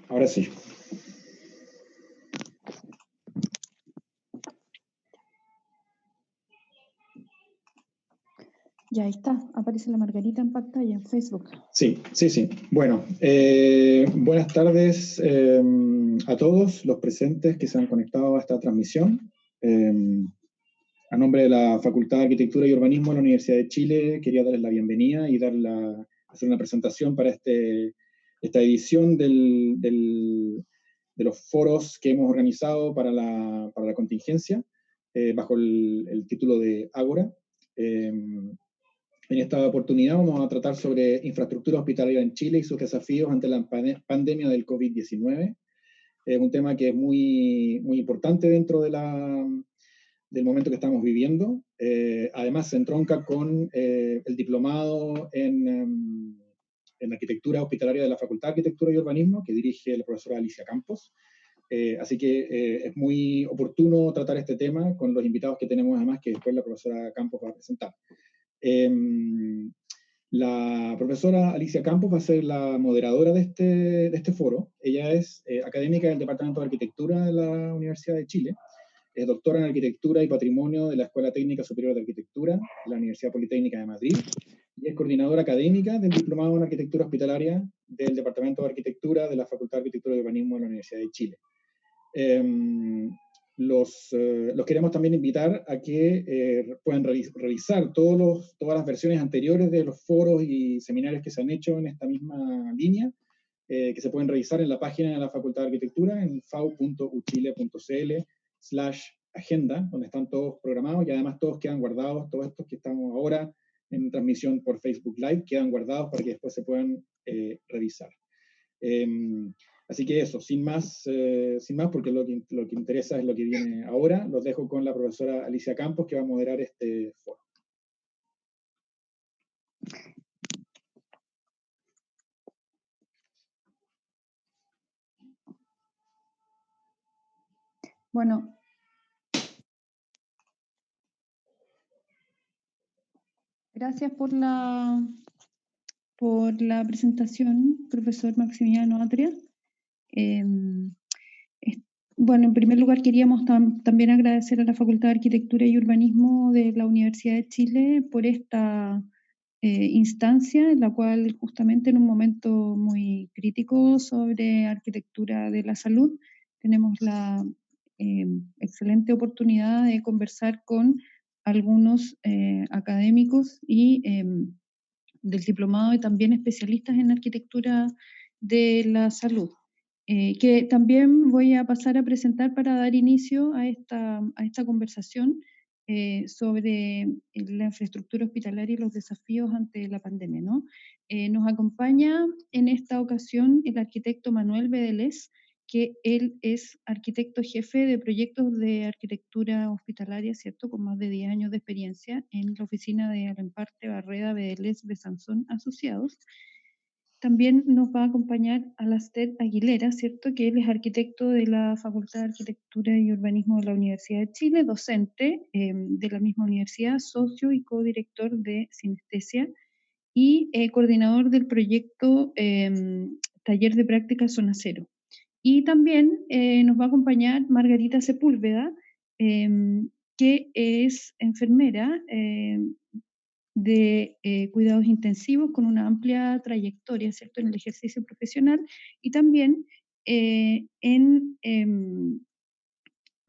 Ahora sí. Ya está, aparece la Margarita en pantalla en Facebook. Sí. Bueno, buenas tardes a todos los presentes que se han conectado a esta transmisión. A nombre de la Facultad de Arquitectura y Urbanismo de la Universidad de Chile, quería darles la bienvenida y hacer una presentación para esta edición de los foros que hemos organizado para la contingencia, bajo el título de Ágora. En esta oportunidad vamos a tratar sobre infraestructura hospitalaria en Chile y sus desafíos ante la pandemia del COVID-19. Es un tema que es muy importante dentro del momento que estamos viviendo. Además, se entronca con el diplomado en arquitectura hospitalaria de la Facultad de Arquitectura y Urbanismo, que dirige la profesora Alicia Campos. Así que es muy oportuno tratar este tema con los invitados que tenemos, además, que después la profesora Campos va a presentar. La profesora Alicia Campos va a ser la moderadora de este foro. Ella es académica del Departamento de Arquitectura de la Universidad de Chile. Es doctora en Arquitectura y Patrimonio de la Escuela Técnica Superior de Arquitectura de la Universidad Politécnica de Madrid y es coordinadora académica del Diplomado en Arquitectura Hospitalaria del Departamento de Arquitectura de la Facultad de Arquitectura y Urbanismo de la Universidad de Chile. Los queremos también invitar a que puedan revisar todas las versiones anteriores de los foros y seminarios que se han hecho en esta misma línea, que se pueden revisar en la página de la Facultad de Arquitectura en fau.uchile.cl/agenda, donde están todos programados y además todos quedan guardados, todos estos que estamos ahora en transmisión por Facebook Live, quedan guardados para que después se puedan revisar. Así que eso, sin más, porque lo que interesa es lo que viene ahora. Los dejo con la profesora Alicia Campos, que va a moderar este foro. Bueno, gracias por la presentación, profesor Maximiliano Atria. Bueno, en primer lugar queríamos también agradecer a la Facultad de Arquitectura y Urbanismo de la Universidad de Chile por esta instancia, en la cual justamente en un momento muy crítico sobre arquitectura de la salud, tenemos la excelente oportunidad de conversar con algunos académicos y del diplomado y también especialistas en arquitectura de la salud. Que también voy a pasar a presentar para dar inicio a esta conversación sobre la infraestructura hospitalaria y los desafíos ante la pandemia, ¿no? Nos acompaña en esta ocasión el arquitecto Manuel Bedelés, que él es arquitecto jefe de proyectos de arquitectura hospitalaria, ¿cierto? Con más de 10 años de experiencia en la oficina de Alemparte Barreda Bedelés Besanzón Asociados. También nos va a acompañar Alastair Aguilera, ¿cierto? Que él es arquitecto de la Facultad de Arquitectura y Urbanismo de la Universidad de Chile, docente de la misma universidad, socio y codirector de Sinestesia y coordinador del proyecto Taller de Práctica Zona Cero. Y también nos va a acompañar Margarita Sepúlveda, que es enfermera de cuidados intensivos con una amplia trayectoria, ¿cierto?, en el ejercicio profesional y también en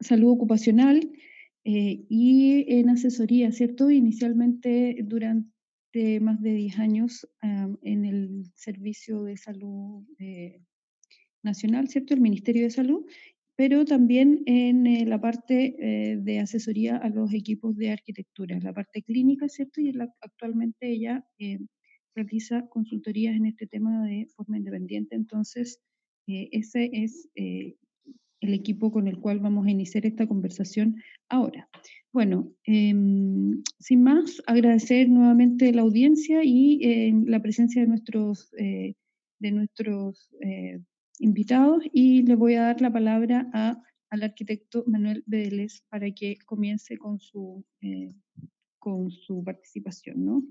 salud ocupacional y en asesoría, ¿cierto?, inicialmente durante más de 10 años en el servicio de salud nacional, ¿cierto? El Ministerio de Salud, pero también en la parte de asesoría a los equipos de arquitectura, la parte clínica, ¿cierto? Y actualmente ella realiza consultorías en este tema de forma independiente. Entonces, ese es el equipo con el cual vamos a iniciar esta conversación ahora. Bueno, sin más, agradecer nuevamente la audiencia y la presencia de nuestros invitados, y le voy a dar la palabra al arquitecto Manuel Vélez para que comience con su participación, ¿no?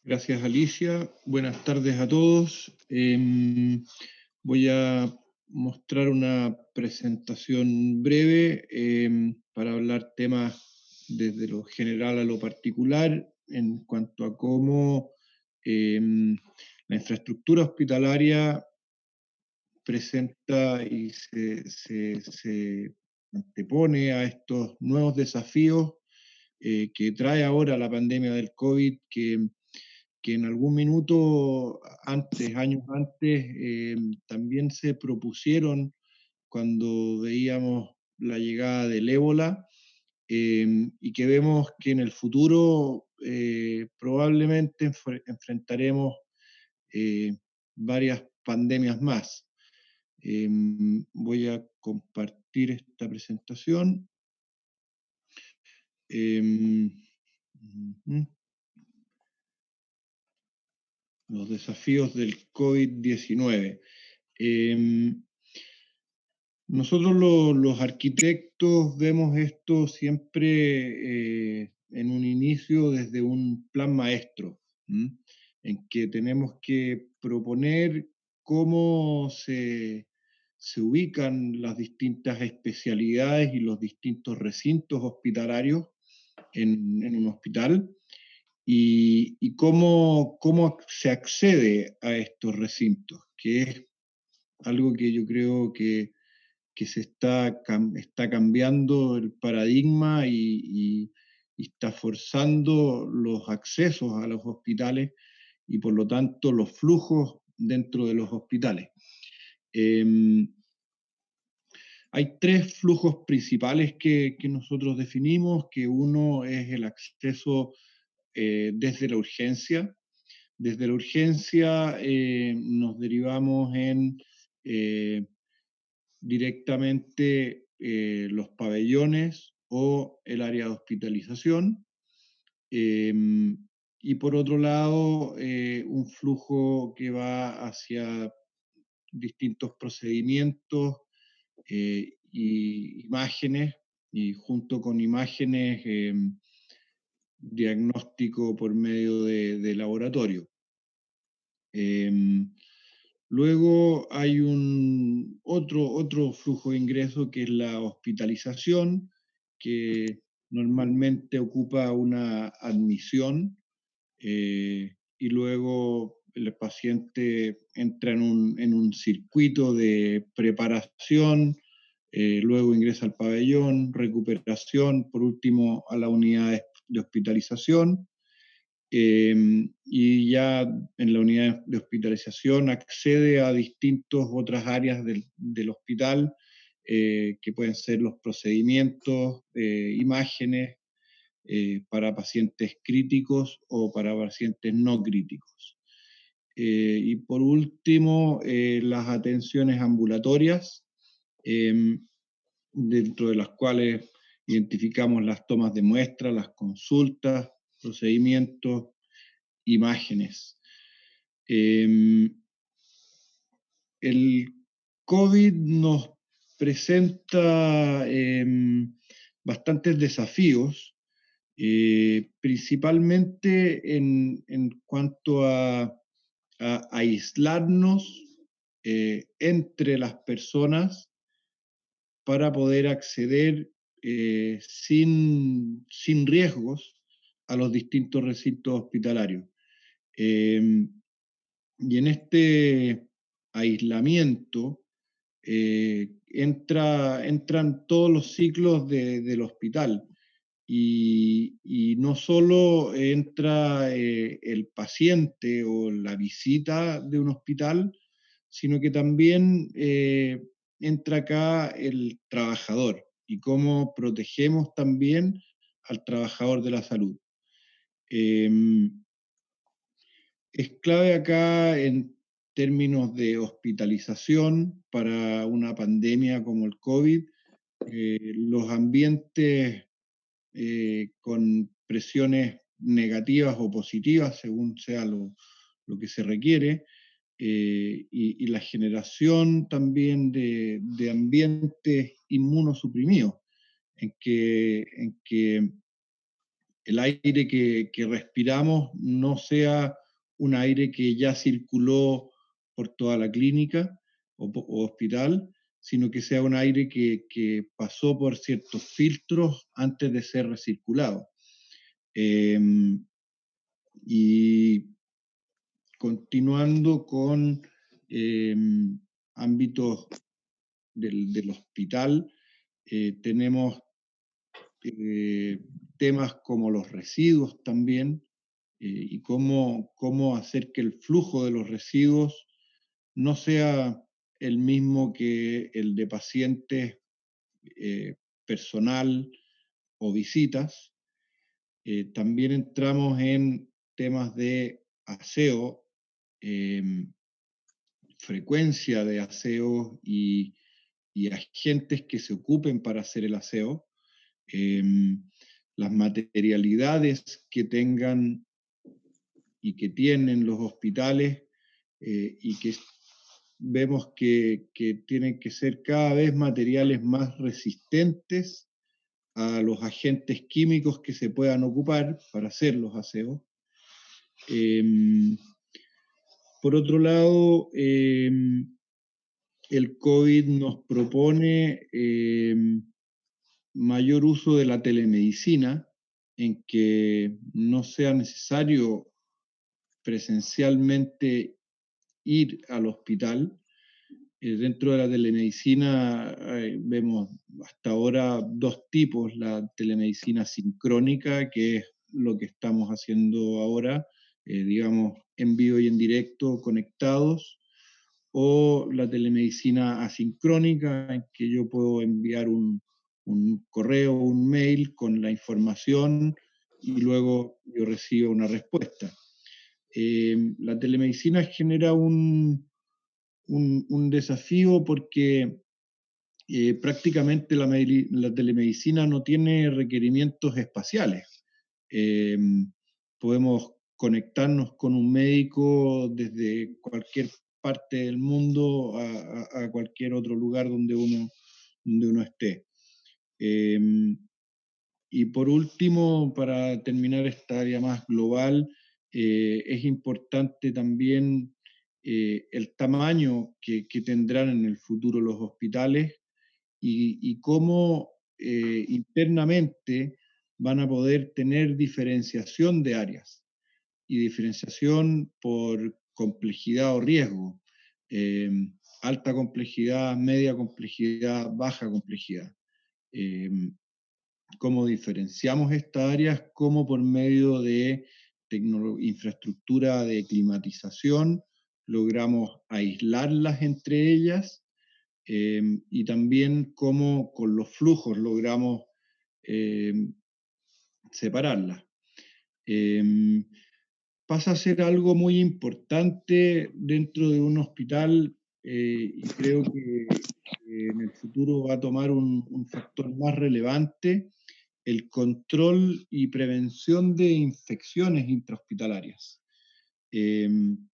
Gracias, Alicia. Buenas tardes a todos. Voy a mostrar una presentación breve para hablar temas desde lo general a lo particular en cuanto a cómo la infraestructura hospitalaria presenta y se antepone a estos nuevos desafíos que trae ahora la pandemia del COVID, que en algún minuto antes, años antes, también se propusieron cuando veíamos la llegada del ébola, y que vemos que en el futuro probablemente enfrentaremos varias pandemias más. Voy a compartir esta presentación. Los desafíos del COVID-19. Nosotros los arquitectos vemos esto siempre en un inicio desde un plan maestro, en que tenemos que proponer cómo se ubican las distintas especialidades y los distintos recintos hospitalarios en un hospital, y cómo se accede a estos recintos, que es algo que yo creo que está cambiando el paradigma y está forzando los accesos a los hospitales y por lo tanto los flujos dentro de los hospitales. Hay tres flujos principales que nosotros definimos, que uno es el acceso desde la urgencia. Desde la urgencia nos derivamos en directamente los pabellones o el área de hospitalización. Y por otro lado, un flujo que va hacia distintos procedimientos y imágenes, y junto con imágenes, diagnóstico por medio de laboratorio. Luego hay otro flujo de ingreso, que es la hospitalización, que normalmente ocupa una admisión, y luego el paciente entra en un circuito de preparación, luego ingresa al pabellón, recuperación, por último a la unidad de hospitalización. Y ya en la unidad de hospitalización accede a distintas otras áreas del hospital, que pueden ser los procedimientos, imágenes, para pacientes críticos o para pacientes no críticos. Y por último, las atenciones ambulatorias, dentro de las cuales identificamos las tomas de muestras, las consultas, procedimientos, imágenes. El COVID nos presenta bastantes desafíos, principalmente en cuanto a aislarnos entre las personas para poder acceder sin riesgos a los distintos recintos hospitalarios. Y en este aislamiento entran todos los ciclos del hospital, y no solo entra el paciente o la visita de un hospital, sino que también entra acá el trabajador y cómo protegemos también al trabajador de la salud. Es clave acá en términos de hospitalización para una pandemia como el COVID, los ambientes con presiones negativas o positivas, según sea lo que se requiere, y la generación también de ambientes inmunosuprimidos, en que el aire que respiramos no sea un aire que ya circuló por toda la clínica o hospital, sino que sea un aire que pasó por ciertos filtros antes de ser recirculado. Y continuando con ámbitos del hospital, tenemos temas como los residuos también, y cómo hacer que el flujo de los residuos no sea el mismo que el de pacientes, personal o visitas. También entramos en temas de aseo, frecuencia de aseo y agentes que se ocupen para hacer el aseo, las materialidades que tengan y que tienen los hospitales, y que vemos que tienen que ser cada vez materiales más resistentes a los agentes químicos que se puedan ocupar para hacer los aseos. Por otro lado, el COVID nos propone mayor uso de la telemedicina, en que no sea necesario presencialmente ir al hospital. Dentro de la telemedicina vemos hasta ahora dos tipos: la telemedicina sincrónica, que es lo que estamos haciendo ahora, digamos, en vivo y en directo, conectados, o la telemedicina asincrónica, en que yo puedo enviar un correo, un mail con la información y luego yo recibo una respuesta. La telemedicina genera un desafío porque prácticamente la telemedicina no tiene requerimientos espaciales. Podemos conectarnos con un médico desde cualquier parte del mundo a cualquier otro lugar donde uno esté. Y por último, para terminar esta área más global, es importante también el tamaño que tendrán en el futuro los hospitales y cómo internamente van a poder tener diferenciación de áreas y diferenciación por complejidad o riesgo, alta complejidad, media complejidad, baja complejidad. Cómo diferenciamos estas áreas, cómo por medio de infraestructura de climatización logramos aislarlas entre ellas, y también cómo con los flujos logramos separarlas. Pasa a ser algo muy importante dentro de un hospital, y creo que en el futuro va a tomar un factor más relevante: el control y prevención de infecciones intrahospitalarias. En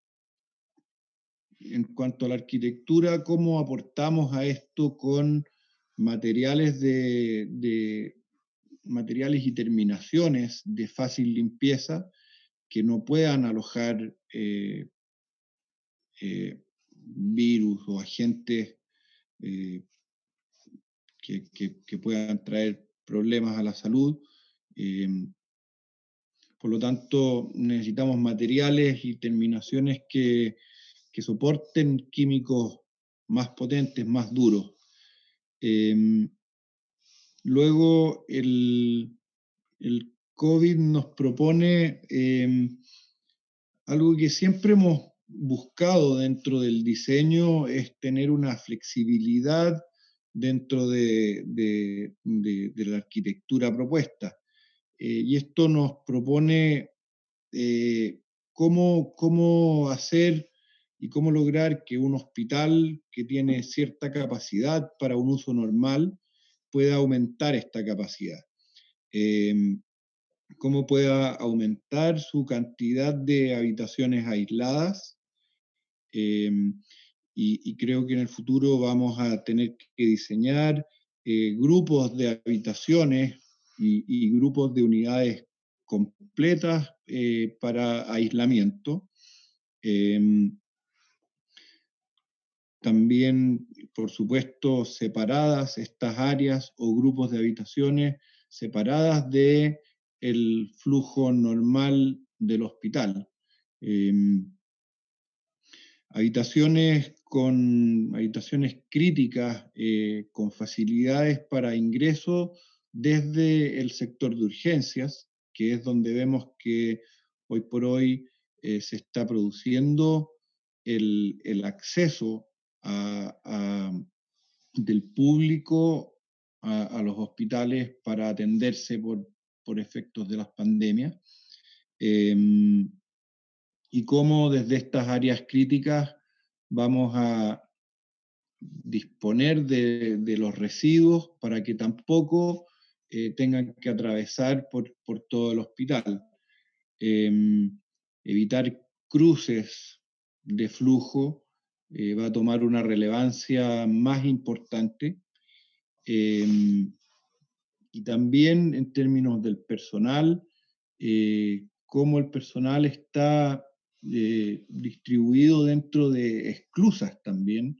cuanto a la arquitectura, ¿cómo aportamos a esto con materiales materiales y terminaciones de fácil limpieza que no puedan alojar virus o agentes que puedan traer problemas a la salud? Por lo tanto, necesitamos materiales y terminaciones que soporten químicos más potentes, más duros. Luego, el COVID nos propone algo que siempre hemos buscado dentro del diseño es tener una flexibilidad dentro de la arquitectura propuesta. Y esto nos propone cómo hacer y cómo lograr que un hospital que tiene cierta capacidad para un uso normal pueda aumentar esta capacidad. Cómo pueda aumentar su cantidad de habitaciones aisladas. Y creo que en el futuro vamos a tener que diseñar grupos de habitaciones y grupos de unidades completas para aislamiento. También, por supuesto, separadas estas áreas o grupos de habitaciones separadas del flujo normal del hospital. Habitaciones críticas, con facilidades para ingreso desde el sector de urgencias, que es donde vemos que hoy por hoy se está produciendo el acceso del público a los hospitales para atenderse por efectos de las pandemias. Y cómo desde estas áreas críticas vamos a disponer de los residuos para que tampoco tengan que atravesar por todo el hospital. Evitar cruces de flujo va a tomar una relevancia más importante. Y también en términos del personal, cómo el personal está distribuido dentro de esclusas también,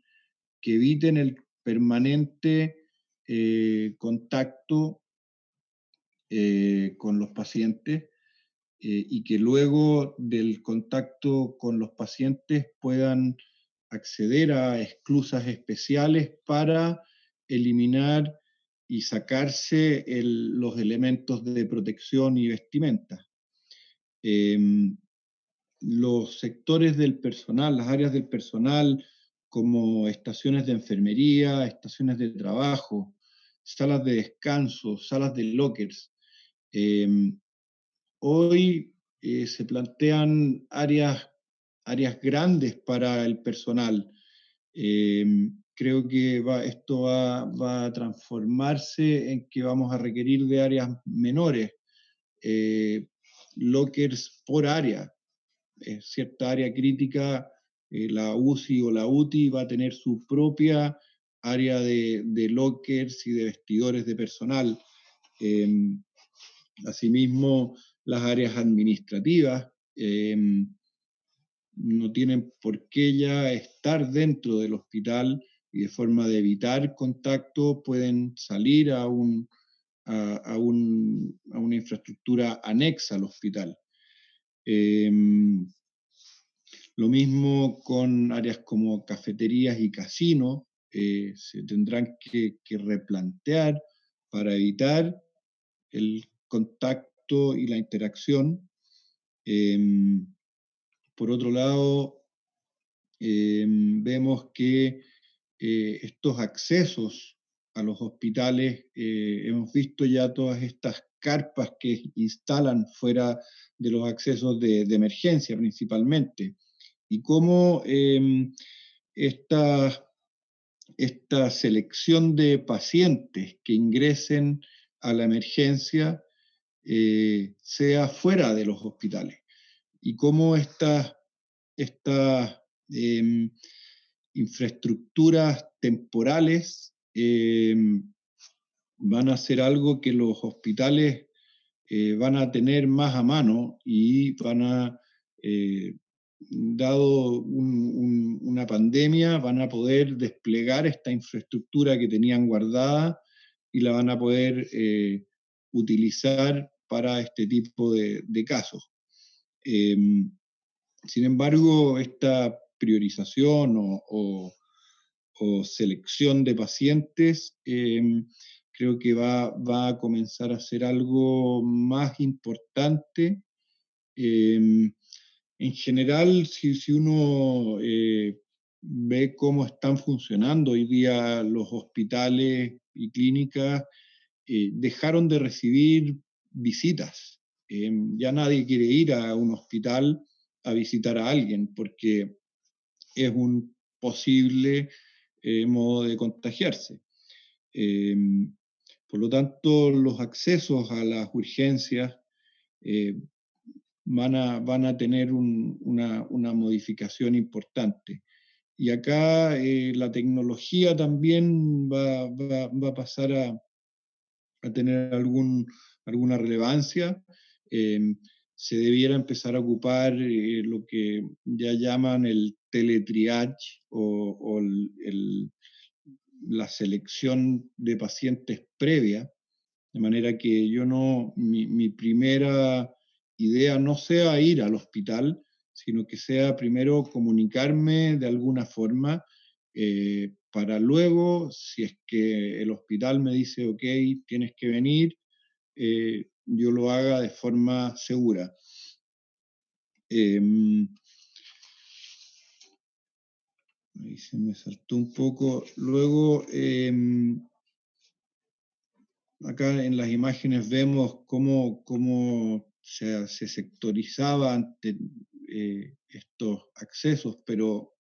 que eviten el permanente contacto con los pacientes y que luego del contacto con los pacientes puedan acceder a esclusas especiales para eliminar y sacarse los elementos de protección y vestimenta. Los sectores del personal, las áreas del personal, como estaciones de enfermería, estaciones de trabajo, salas de descanso, salas de lockers. Hoy se plantean áreas grandes para el personal. Creo que esto va a transformarse en que vamos a requerir de áreas menores, lockers por área. Cierta área crítica, la UCI o la UTI va a tener su propia área de lockers y de vestidores de personal. Asimismo, las áreas administrativas no tienen por qué ya estar dentro del hospital y de forma de evitar contacto pueden salir a una infraestructura anexa al hospital. Lo mismo con áreas como cafeterías y casinos, se tendrán que replantear para evitar el contacto y la interacción. Por otro lado, vemos que estos accesos a los hospitales, hemos visto ya todas estas carpas que instalan fuera de los accesos de emergencia principalmente, y cómo esta selección de pacientes que ingresen a la emergencia sea fuera de los hospitales, y cómo estas infraestructuras temporales van a ser algo que los hospitales van a tener más a mano y van a, dado una pandemia, van a poder desplegar esta infraestructura que tenían guardada y la van a poder utilizar para este tipo de casos. Sin embargo, esta priorización o selección de pacientes creo que va a comenzar a ser algo más importante En general, si uno ve cómo están funcionando hoy día los hospitales y clínicas, dejaron de recibir visitas. Ya nadie quiere ir a un hospital a visitar a alguien porque es un posible modo de contagiarse. Por lo tanto, los accesos a las urgencias van a tener una modificación importante. Y acá la tecnología también va a pasar a tener alguna relevancia. Se debiera empezar a ocupar lo que ya llaman el teletriage o la selección de pacientes previa, de manera que mi primera idea no sea ir al hospital, sino que sea primero comunicarme de alguna forma para luego, si es que el hospital me dice, ok, tienes que venir, yo lo haga de forma segura. Ahí se me saltó un poco. Luego, acá en las imágenes vemos cómo se sectorizaba ante estos accesos, pero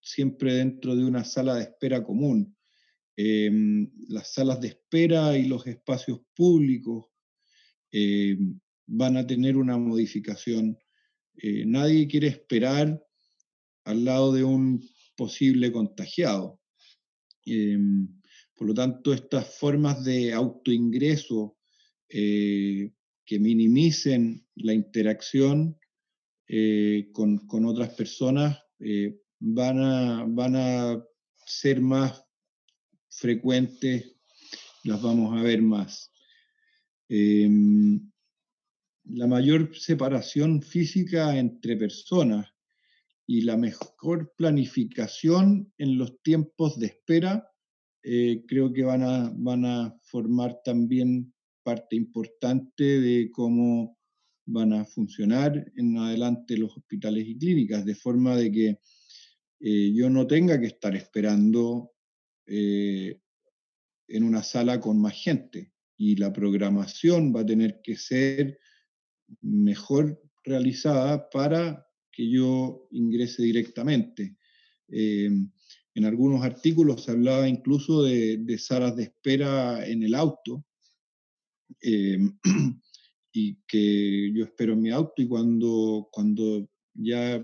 siempre dentro de una sala de espera común. Las salas de espera y los espacios públicos van a tener una modificación. Nadie quiere esperar al lado de un posible contagiado. Por lo tanto, estas formas de autoingreso que minimicen la interacción con otras personas van a ser más frecuentes, las vamos a ver más. La mayor separación física entre personas y la mejor planificación en los tiempos de espera creo que van a formar también parte importante de cómo van a funcionar en adelante los hospitales y clínicas, de forma de que yo no tenga que estar esperando en una sala con más gente, y la programación va a tener que ser mejor realizada para que yo ingrese directamente. En algunos artículos se hablaba incluso de salas de espera en el auto, y que yo espero en mi auto y cuando ya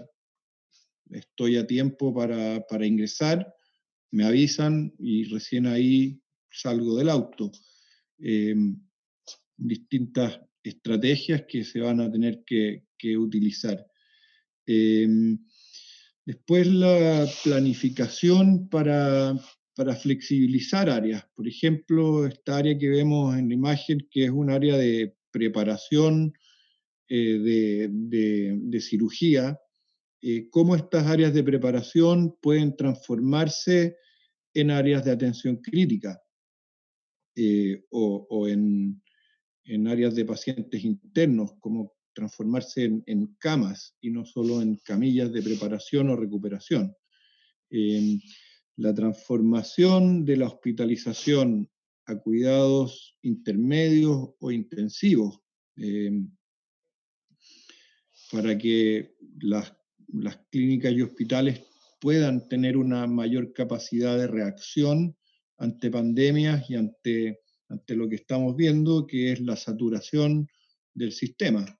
estoy a tiempo para ingresar, me avisan y recién ahí salgo del auto. Distintas estrategias que se van a tener que utilizar. Después la planificación para flexibilizar áreas. Por ejemplo, esta área que vemos en la imagen, que es un área de preparación de cirugía, cómo estas áreas de preparación pueden transformarse en áreas de atención crítica o en áreas de pacientes internos, como transformarse en camas y no solo en camillas de preparación o recuperación. La transformación de la hospitalización a cuidados intermedios o intensivos, para que las clínicas y hospitales puedan tener una mayor capacidad de reacción ante pandemias y ante lo que estamos viendo, que es la saturación del sistema.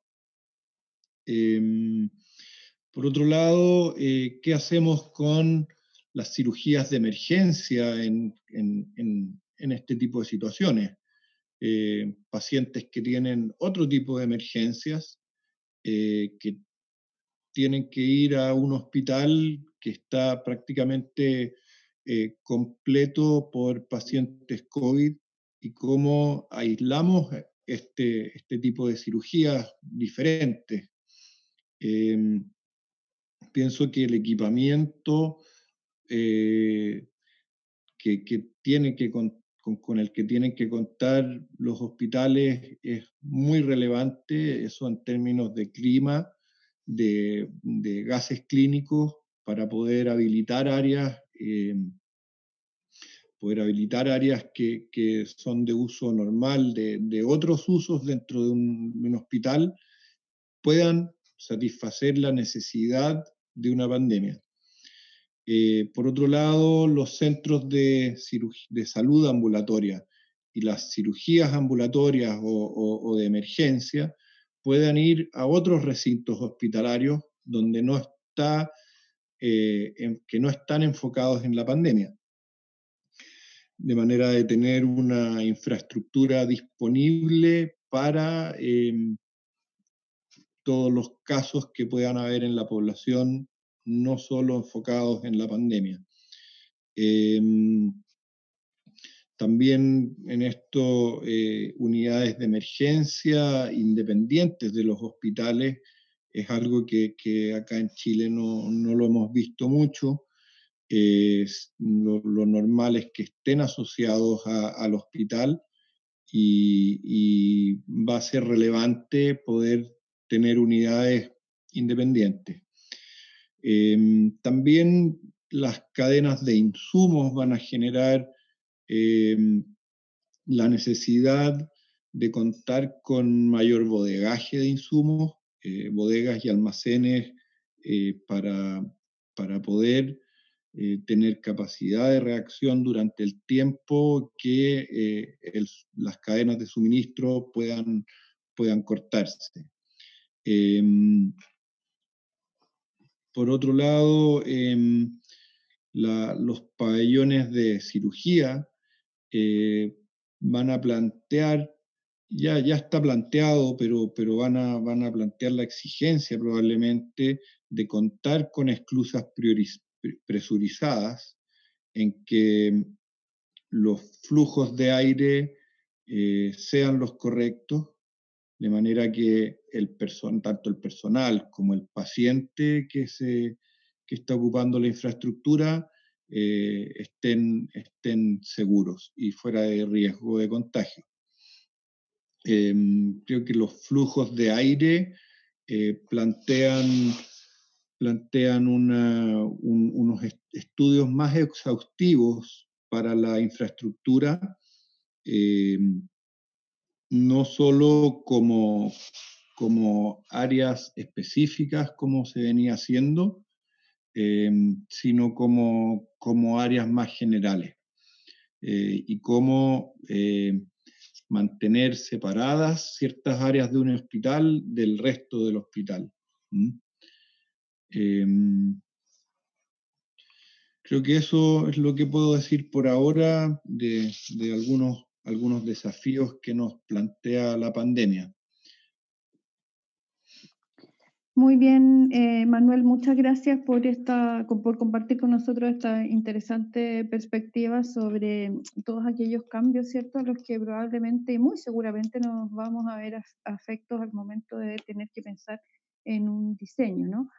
Por otro lado, ¿qué hacemos con las cirugías de emergencia en este tipo de situaciones? Pacientes que tienen otro tipo de emergencias, que tienen que ir a un hospital que está prácticamente completo por pacientes COVID, y cómo aislamos este tipo de cirugías diferentes. Pienso que el equipamiento con el que tienen que contar los hospitales es muy relevante, eso en términos de clima, de gases clínicos para poder habilitar áreas que son de uso normal, de otros usos dentro de un hospital, puedan satisfacer la necesidad de una pandemia. Por otro lado, los centros de salud ambulatoria y las cirugías ambulatorias o de emergencia puedan ir a otros recintos hospitalarios donde que no están enfocados en la pandemia, de manera de tener una infraestructura disponible para todos los casos que puedan haber en la población, no solo enfocados en la pandemia. También en esto, unidades de emergencia independientes de los hospitales es algo que acá en Chile no lo hemos visto mucho. Lo normal es que estén asociados al hospital y va a ser relevante poder tener unidades independientes. También las cadenas de insumos van a generar la necesidad de contar con mayor bodegaje de insumos, bodegas y almacenes para poder tener capacidad de reacción durante el tiempo que las cadenas de suministro puedan cortarse. Por otro lado, los pabellones de cirugía van a plantear, ya está planteado, pero van a plantear la exigencia probablemente de contar con esclusas presurizadas en que los flujos de aire sean los correctos, de manera que tanto el personal como el paciente que está ocupando la infraestructura estén seguros y fuera de riesgo de contagio. Creo que los flujos de aire plantean unos estudios más exhaustivos para la infraestructura, no solo como áreas específicas como se venía haciendo, sino como áreas más generales, y cómo mantener separadas ciertas áreas de un hospital del resto del hospital. Creo que eso es lo que puedo decir por ahora de algunos desafíos que nos plantea la pandemia. Muy bien, Manuel, muchas gracias por compartir con nosotros esta interesante perspectiva sobre todos aquellos cambios, ¿cierto?, a los que probablemente y muy seguramente nos vamos a ver afectos al momento de tener que pensar en un diseño, ¿no?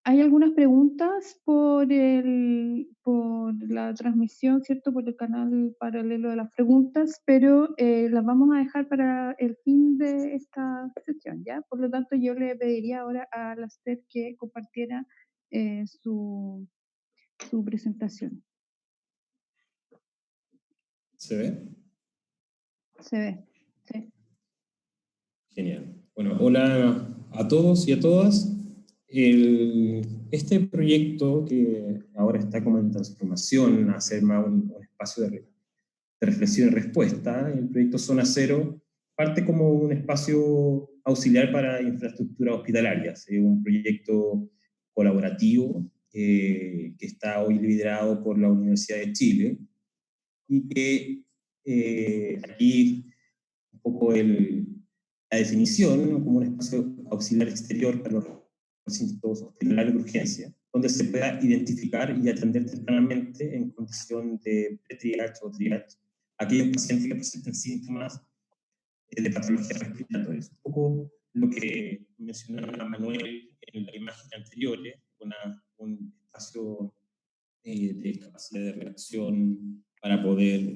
Hay algunas preguntas por la transmisión, ¿cierto?, por el canal paralelo de las preguntas, pero las vamos a dejar para el fin de esta sesión, ¿ya? Por lo tanto, yo le pediría ahora a Laster que compartiera su presentación. ¿Se ve? Se ve, sí. Genial. Bueno, hola a todos y a todas. Este proyecto que ahora está como en transformación, a ser más un espacio de reflexión y respuesta, el proyecto Zona Cero parte como un espacio auxiliar para infraestructuras hospitalarias, un proyecto colaborativo que está hoy liderado por la Universidad de Chile y que aquí un poco la definición, ¿no?, como un espacio auxiliar exterior para los recintos hospitalarios de urgencia, donde se pueda identificar y atender tempranamente en condición de pre-triage o triage aquellos pacientes que presenten síntomas de patologías respiratorias. Un poco lo que mencionaba Manuel en la imagen anterior, un espacio de capacidad de reacción para poder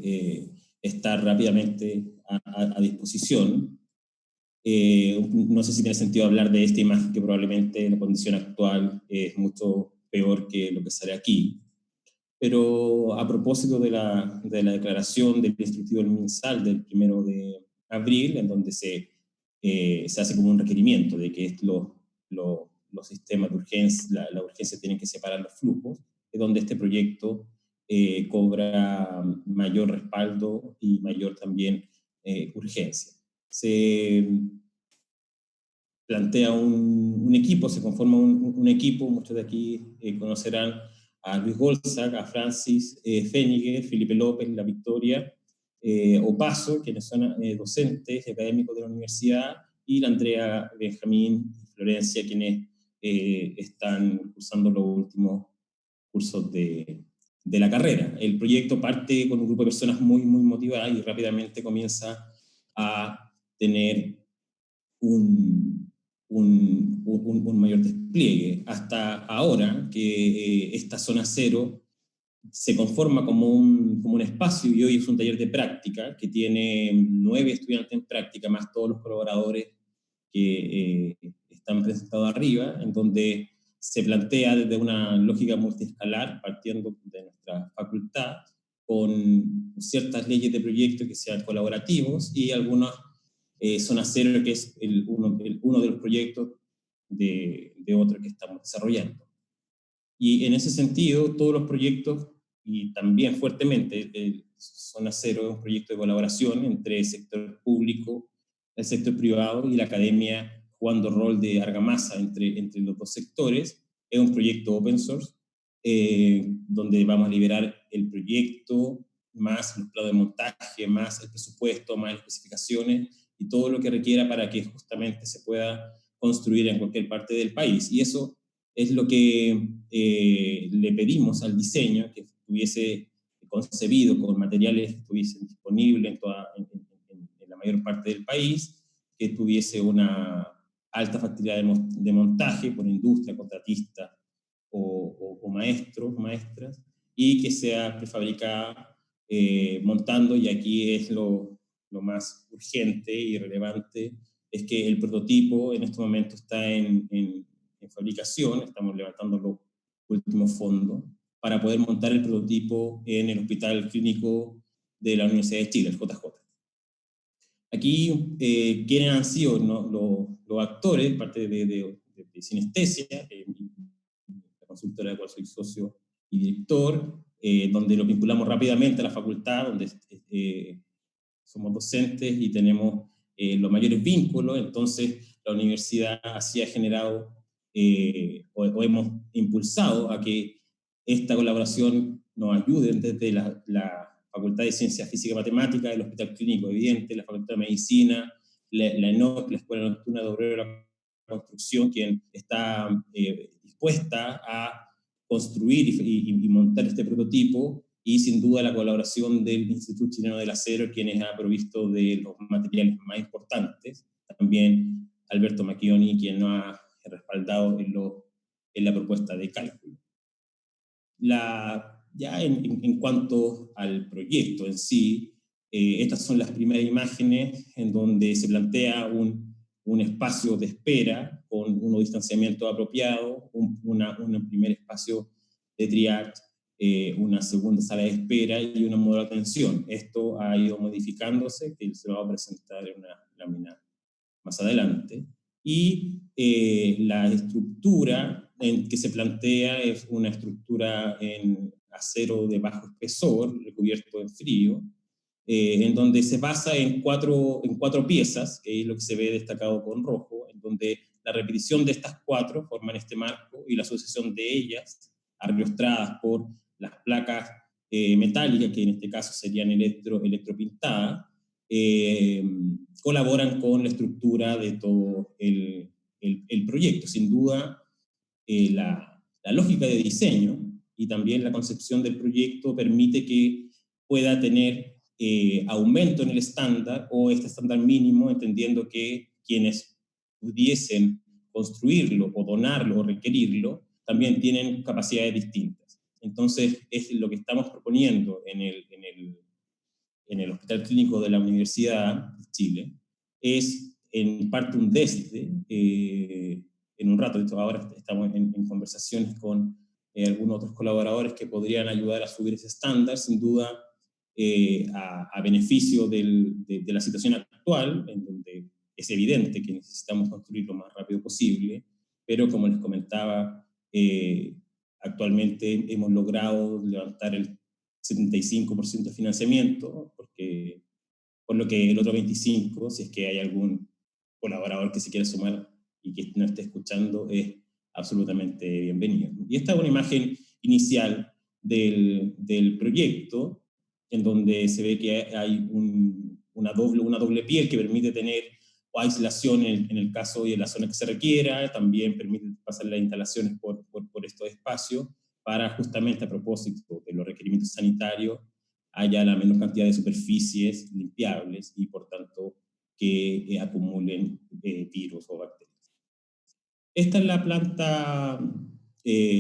estar rápidamente a disposición. No sé si tiene sentido hablar de esta imagen, que probablemente la condición actual es mucho peor que lo que sale aquí. Pero a propósito de la declaración del instructivo del MinSal del 1 de abril, en donde se hace como un requerimiento de que los sistemas de urgencia, la urgencia tienen que separar los flujos, es donde este proyecto cobra mayor respaldo y mayor también urgencia. Se plantea un equipo, se conforma un equipo, muchos de aquí conocerán a Luis Golzak, a Francis Feniger, Felipe López, La Victoria, Opaso, quienes son docentes y académicos de la universidad, y la Andrea Benjamín y Florencia, quienes están cursando los últimos cursos de la carrera. El proyecto parte con un grupo de personas muy motivadas y rápidamente comienza a tener un mayor despliegue. Hasta ahora que esta zona cero se conforma como un espacio, y hoy es un taller de práctica que tiene 9 estudiantes en práctica, más todos los colaboradores que están presentados arriba, en donde se plantea desde una lógica multiescalar, partiendo de nuestra facultad, con ciertas leyes de proyecto que sean colaborativos y algunas Zona Cero, que es uno de los proyectos de otro que estamos desarrollando. Y en ese sentido, todos los proyectos, y también fuertemente, Zona Cero es un proyecto de colaboración entre el sector público, el sector privado y la academia, jugando rol de argamasa entre los dos sectores. Es un proyecto open source, donde vamos a liberar el proyecto, más los planos de montaje, más el presupuesto, más las especificaciones y todo lo que requiera para que justamente se pueda construir en cualquier parte del país. Y eso es lo que le pedimos al diseño, que estuviese concebido con materiales que estuviesen disponibles en la mayor parte del país, que tuviese una alta factibilidad de montaje por industria, contratista o maestros, maestras, y que sea prefabricada montando, y aquí es lo más urgente y relevante, es que el prototipo en este momento está en fabricación, estamos levantando los últimos fondos para poder montar el prototipo en el Hospital Clínico de la Universidad de Chile, el JJ. Aquí, ¿quiénes han sido los actores, parte de Sinestesia, la consultora de la cual soy socio y director, donde lo vinculamos rápidamente a la facultad, donde somos docentes y tenemos los mayores vínculos? Entonces la universidad así ha generado o hemos impulsado a que esta colaboración nos ayude desde la Facultad de Ciencias Físicas y Matemáticas, el Hospital Clínico Evidente, la Facultad de Medicina, la ENOC, la Escuela Nocturna de Obreros de la Construcción, quien está dispuesta a construir y montar este prototipo, y sin duda la colaboración del Instituto Chileno del Acero, quienes ha provisto de los materiales más importantes, también Alberto Macchioni, quien nos ha respaldado en la propuesta de cálculo. Ya en cuanto al proyecto en sí, estas son las primeras imágenes en donde se plantea un espacio de espera con un distanciamiento apropiado, un primer espacio de triage, una segunda sala de espera y una modo de atención. Esto ha ido modificándose, que se va a presentar en una lámina más adelante. Y la estructura que se plantea es una estructura en acero de bajo espesor, recubierto en frío, en donde se basa en cuatro piezas, que es lo que se ve destacado con rojo, en donde la repetición de estas cuatro forman este marco, y la asociación de ellas, arriostradas por las placas metálicas, que en este caso serían electropintadas, colaboran con la estructura de todo el proyecto. Sin duda, la lógica de diseño y también la concepción del proyecto permite que pueda tener aumento en el estándar, o este estándar mínimo, entendiendo que quienes pudiesen construirlo o donarlo o requerirlo también tienen capacidades distintas. Entonces, es lo que estamos proponiendo en el Hospital Clínico de la Universidad de Chile, es en parte un desde, en un rato. Ahora estamos en conversaciones con algunos otros colaboradores que podrían ayudar a subir ese estándar, sin duda, a beneficio de la situación actual, en donde es evidente que necesitamos construir lo más rápido posible, pero como les comentaba, actualmente hemos logrado levantar el 75% de financiamiento, por lo que el otro 25%, si es que hay algún colaborador que se quiera sumar y que no esté escuchando, es absolutamente bienvenido. Y esta es una imagen inicial del proyecto, en donde se ve que hay una doble piel que permite tener aislación en el caso y en la zona que se requiera, también permite pasar las instalaciones por estos espacios, para justamente, a propósito de los requerimientos sanitarios, haya la menor cantidad de superficies limpiables y por tanto que acumulen virus o bacterias. Esta es la planta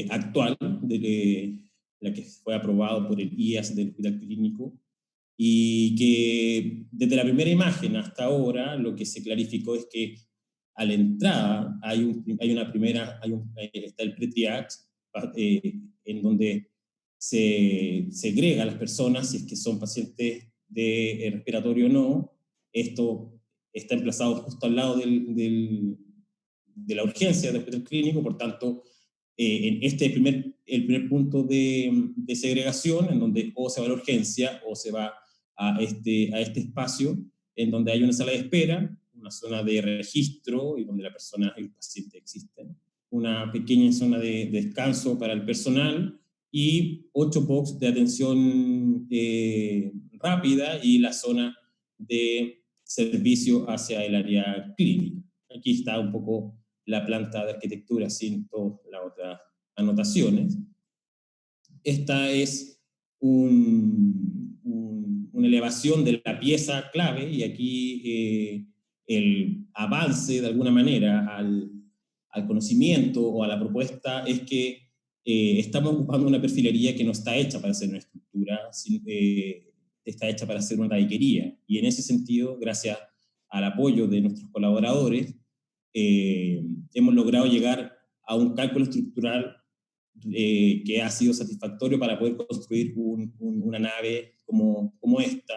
actual, la que fue aprobada por el IAS del Hospital Clínico, y que desde la primera imagen hasta ahora lo que se clarificó es que a la entrada está el pre-triage, en donde se segrega a las personas si es que son pacientes de respiratorio o no. Esto está emplazado justo al lado de la urgencia del hospital clínico, por tanto, en el primer punto de segregación, en donde o se va a la urgencia o se va a este espacio, en donde hay una sala de espera, una zona de registro y donde la persona y el paciente existen, una pequeña zona de descanso para el personal y 8 box de atención rápida y la zona de servicio hacia el área clínica. Aquí está un poco la planta de arquitectura sin todas las otras anotaciones. Esta es una elevación de la pieza clave, y aquí el avance de alguna manera al conocimiento o a la propuesta es que estamos ocupando una perfilería que no está hecha para ser una estructura, está hecha para ser una tabiquería, y en ese sentido, gracias al apoyo de nuestros colaboradores, hemos logrado llegar a un cálculo estructural que ha sido satisfactorio para poder construir una nave como esta,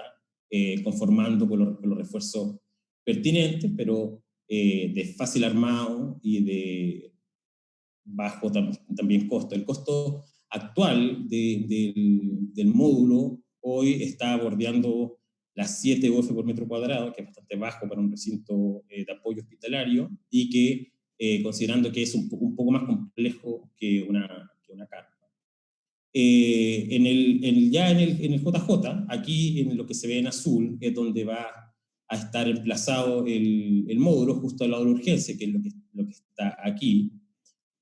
conformando con los refuerzos pertinentes, pero de fácil armado y de bajo también costo. El costo actual del módulo hoy está bordeando las 7 UF por metro cuadrado, que es bastante bajo para un recinto de apoyo hospitalario, y que, considerando que es un poco más complejo que una carpa. En el JJ, aquí en lo que se ve en azul, es donde va a estar emplazado el módulo, justo al lado de la urgencia, que es lo que está aquí.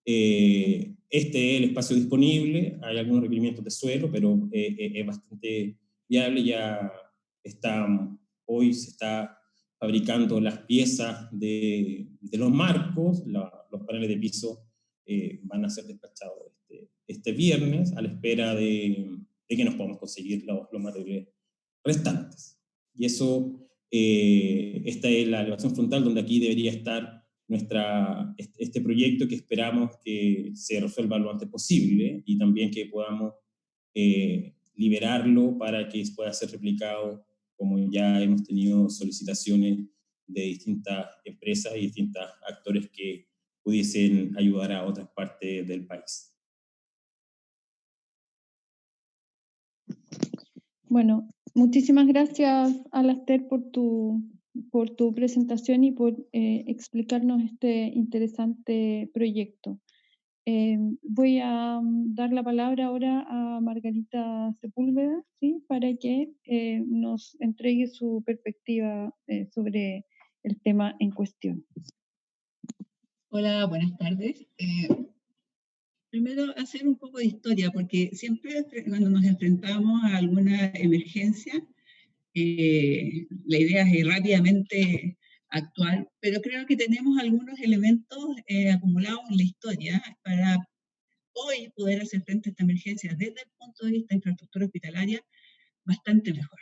Este es el espacio disponible, hay algunos requerimientos de suelo, pero es bastante viable. Ya hoy se está fabricando las piezas de los marcos, los paneles de piso van a ser despachados este viernes, a la espera de que nos podamos conseguir los materiales restantes. Y eso, esta es la elevación frontal, donde aquí debería estar este proyecto, que esperamos que se resuelva lo antes posible y también que podamos liberarlo para que pueda ser replicado, como ya hemos tenido solicitaciones de distintas empresas y distintos actores que pudiesen ayudar a otras partes del país. Bueno, muchísimas gracias, Alastair, por tu presentación y por explicarnos este interesante proyecto. Voy a dar la palabra ahora a Margarita Sepúlveda, ¿sí? Para que nos entregue su perspectiva sobre el tema en cuestión. Hola, buenas tardes. Primero, hacer un poco de historia, porque siempre cuando nos enfrentamos a alguna emergencia, la idea es rápidamente actuar, pero creo que tenemos algunos elementos acumulados en la historia para hoy poder hacer frente a esta emergencia desde el punto de vista de infraestructura hospitalaria bastante mejor.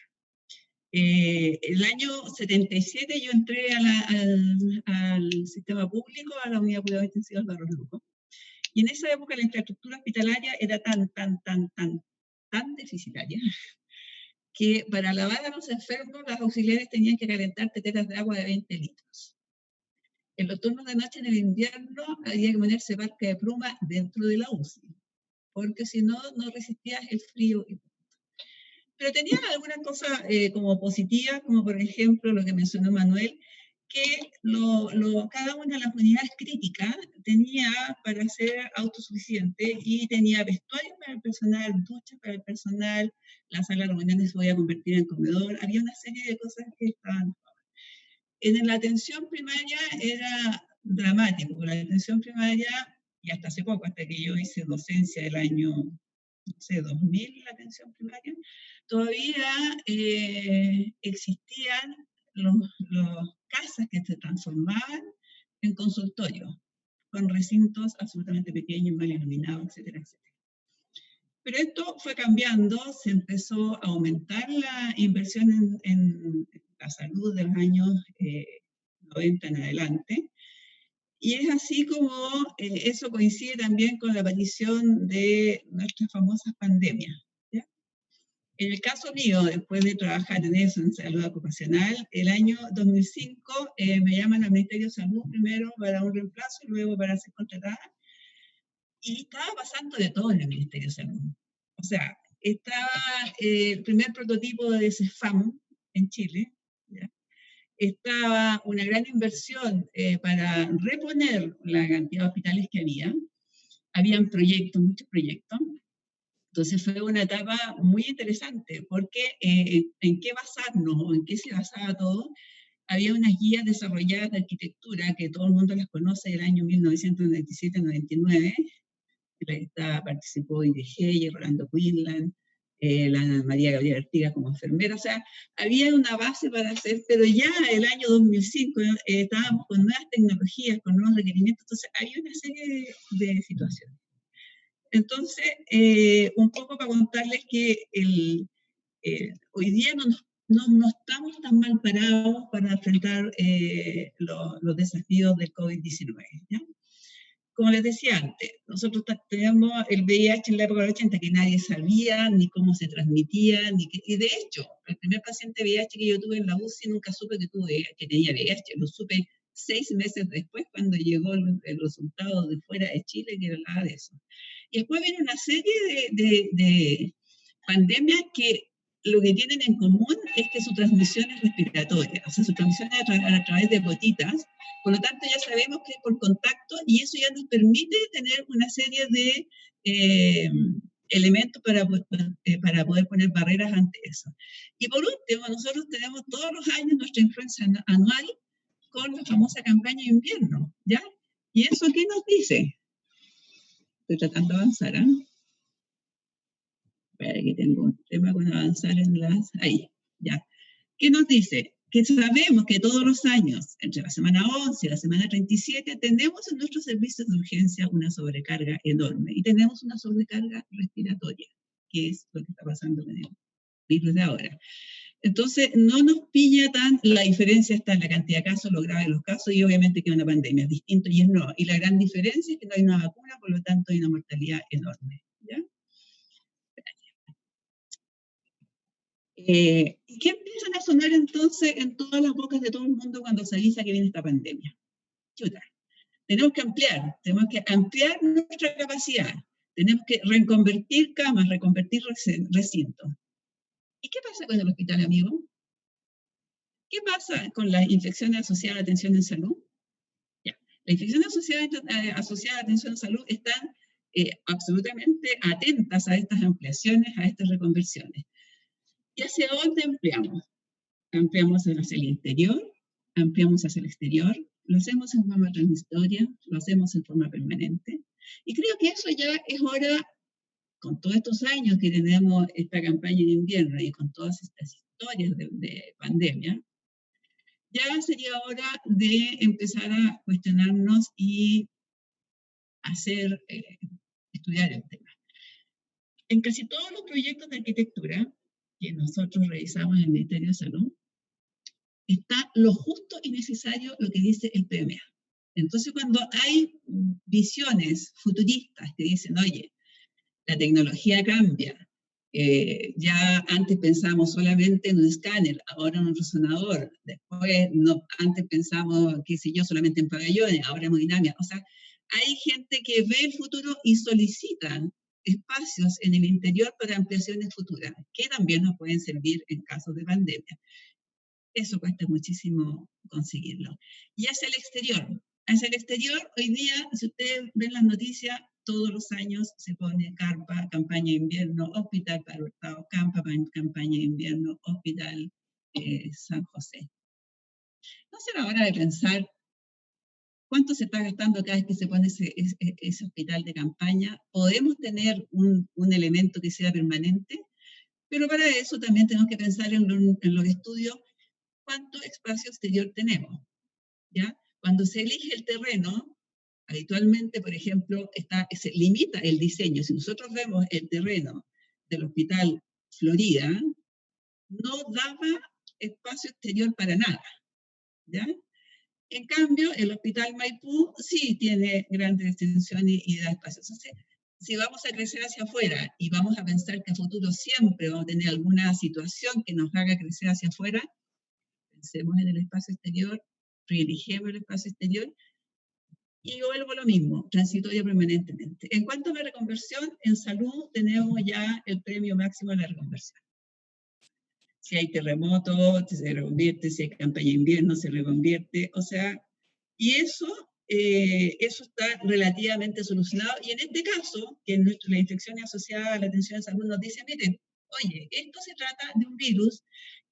El año 77 yo entré al sistema público, a la unidad de cuidados intensivos Barros Luco. Y en esa época la infraestructura hospitalaria era tan deficitaria que para lavar a los enfermos las auxiliares tenían que calentar teteras de agua de 20 litros. En los turnos de noche en el invierno había que ponerse barca de pluma dentro de la UCI, porque si no, no resistías el frío. Pero tenían algunas cosas como positivas, como por ejemplo lo que mencionó Manuel, que cada una de las unidades críticas tenía para ser autosuficiente y tenía vestuarios para el personal, duchas para el personal, la sala de reuniones se podía convertir en comedor, había una serie de cosas que estaban. En la atención primaria era dramático, porque la atención primaria, y hasta hace poco, hasta que yo hice docencia del año, no sé, 2000, la atención primaria, todavía existían los casas que se transformaban en consultorios, con recintos absolutamente pequeños, mal iluminados, etcétera, etcétera. Pero esto fue cambiando, se empezó a aumentar la inversión en la salud de los años 90 en adelante, y es así como eso coincide también con la aparición de nuestras famosas pandemias. ¿Ya? En el caso mío, después de trabajar en eso, en salud ocupacional, el año 2005 me llaman al Ministerio de Salud primero para un reemplazo y luego para ser contratada. Y estaba pasando de todo en el Ministerio de Salud. O sea, estaba el primer prototipo de CEFAM en Chile, ¿ya? Estaba una gran inversión para reponer la cantidad de hospitales que habían proyectos, muchos proyectos. Entonces fue una etapa muy interesante, porque en qué basarnos o en qué se basaba todo. Había unas guías desarrolladas de arquitectura que todo el mundo las conoce del año 1997-99. Participó IDG y Rolando Quinlan, la María Gabriela Artigas como enfermera. O sea, había una base para hacer, pero ya el año 2005 estábamos con nuevas tecnologías, con nuevos requerimientos, entonces había una serie de situaciones. Entonces, un poco para contarles que hoy día no estamos tan mal parados para enfrentar los desafíos del COVID-19, ¿ya? Como les decía antes, nosotros tenemos el VIH en la época del 80, que nadie sabía ni cómo se transmitía, y de hecho, el primer paciente VIH que yo tuve en la UCI nunca supe que tenía VIH, lo supe 6 meses después cuando llegó el resultado de fuera de Chile que hablaba de eso. Y después viene una serie de pandemias que lo que tienen en común es que su transmisión es respiratoria, o sea, su transmisión es a través de gotitas. Por lo tanto, ya sabemos que es por contacto y eso ya nos permite tener una serie de elementos para poder poner barreras ante eso. Y por último, nosotros tenemos todos los años nuestra influenza anual con la famosa campaña de invierno, ¿ya? ¿Y eso qué nos dice? Estoy tratando de avanzar, ¿eh? Espera que tengo un tema con avanzar en las... Ahí, ya. ¿Qué nos dice? Que sabemos que todos los años, entre la semana 11 y la semana 37, tenemos en nuestros servicios de urgencia una sobrecarga enorme y tenemos una sobrecarga respiratoria, que es lo que está pasando con el virus de ahora. Entonces, no nos pilla la diferencia está en la cantidad de casos, lo grave de los casos, y obviamente que una pandemia es distinto y es no. Y la gran diferencia es que no hay una vacuna, por lo tanto hay una mortalidad enorme, ¿ya? ¿Y qué empiezan a sonar entonces en todas las bocas de todo el mundo cuando se avisa que viene esta pandemia? Chuta, tenemos que ampliar nuestra capacidad, tenemos que reconvertir camas, reconvertir recintos. ¿Y qué pasa con el hospital, amigo? ¿Qué pasa con las infecciones asociadas a atención en salud? Ya, las infecciones asociadas a atención en salud están absolutamente atentas a estas ampliaciones, a estas reconversiones. ¿Y hacia dónde ampliamos? Ampliamos hacia el interior, ampliamos hacia el exterior, lo hacemos en forma transitoria, lo hacemos en forma permanente. Y creo que eso ya es hora, con todos estos años que tenemos esta campaña de invierno y con todas estas historias de pandemia, ya sería hora de empezar a cuestionarnos y estudiar el tema. En casi todos los proyectos de arquitectura que nosotros revisamos en el Ministerio de Salud, está lo justo y necesario lo que dice el PMA. Entonces, cuando hay visiones futuristas que dicen, oye, la tecnología cambia, ya antes pensábamos solamente en un escáner, ahora en un resonador, después antes pensamos, qué sé yo, solamente en pabellones, ahora hemodinámica. O sea, hay gente que ve el futuro y solicita espacios en el interior para ampliaciones futuras, que también nos pueden servir en casos de pandemia. Eso cuesta muchísimo conseguirlo. Y hacia el exterior. Hacia el exterior, hoy día, si ustedes ven las noticias, todos los años se pone carpa, campaña de invierno, hospital para Hurtado, campaña de invierno, hospital San José. ¿No será hora de pensar cuánto se está gastando cada vez que se pone ese hospital de campaña? Podemos tener un elemento que sea permanente, pero para eso también tenemos que pensar en los estudios cuánto espacio exterior tenemos, ¿ya? Cuando se elige el terreno, habitualmente, por ejemplo, se limita el diseño. Si nosotros vemos el terreno del Hospital Florida, no daba espacio exterior para nada, ¿ya? En cambio, el Hospital Maipú sí tiene grandes extensiones y da espacio. Entonces, si vamos a crecer hacia afuera y vamos a pensar que a futuro siempre vamos a tener alguna situación que nos haga crecer hacia afuera, pensemos en el espacio exterior, privilegiemos el espacio exterior y vuelvo a lo mismo, transitorio permanentemente. En cuanto a la reconversión, en salud tenemos ya el premio máximo de la reconversión. Si hay terremoto, se reconvierte, si hay campaña de invierno, se reconvierte, o sea, y eso está relativamente solucionado. Y en este caso, que la infección asociada a la atención de salud nos dice, miren, oye, esto se trata de un virus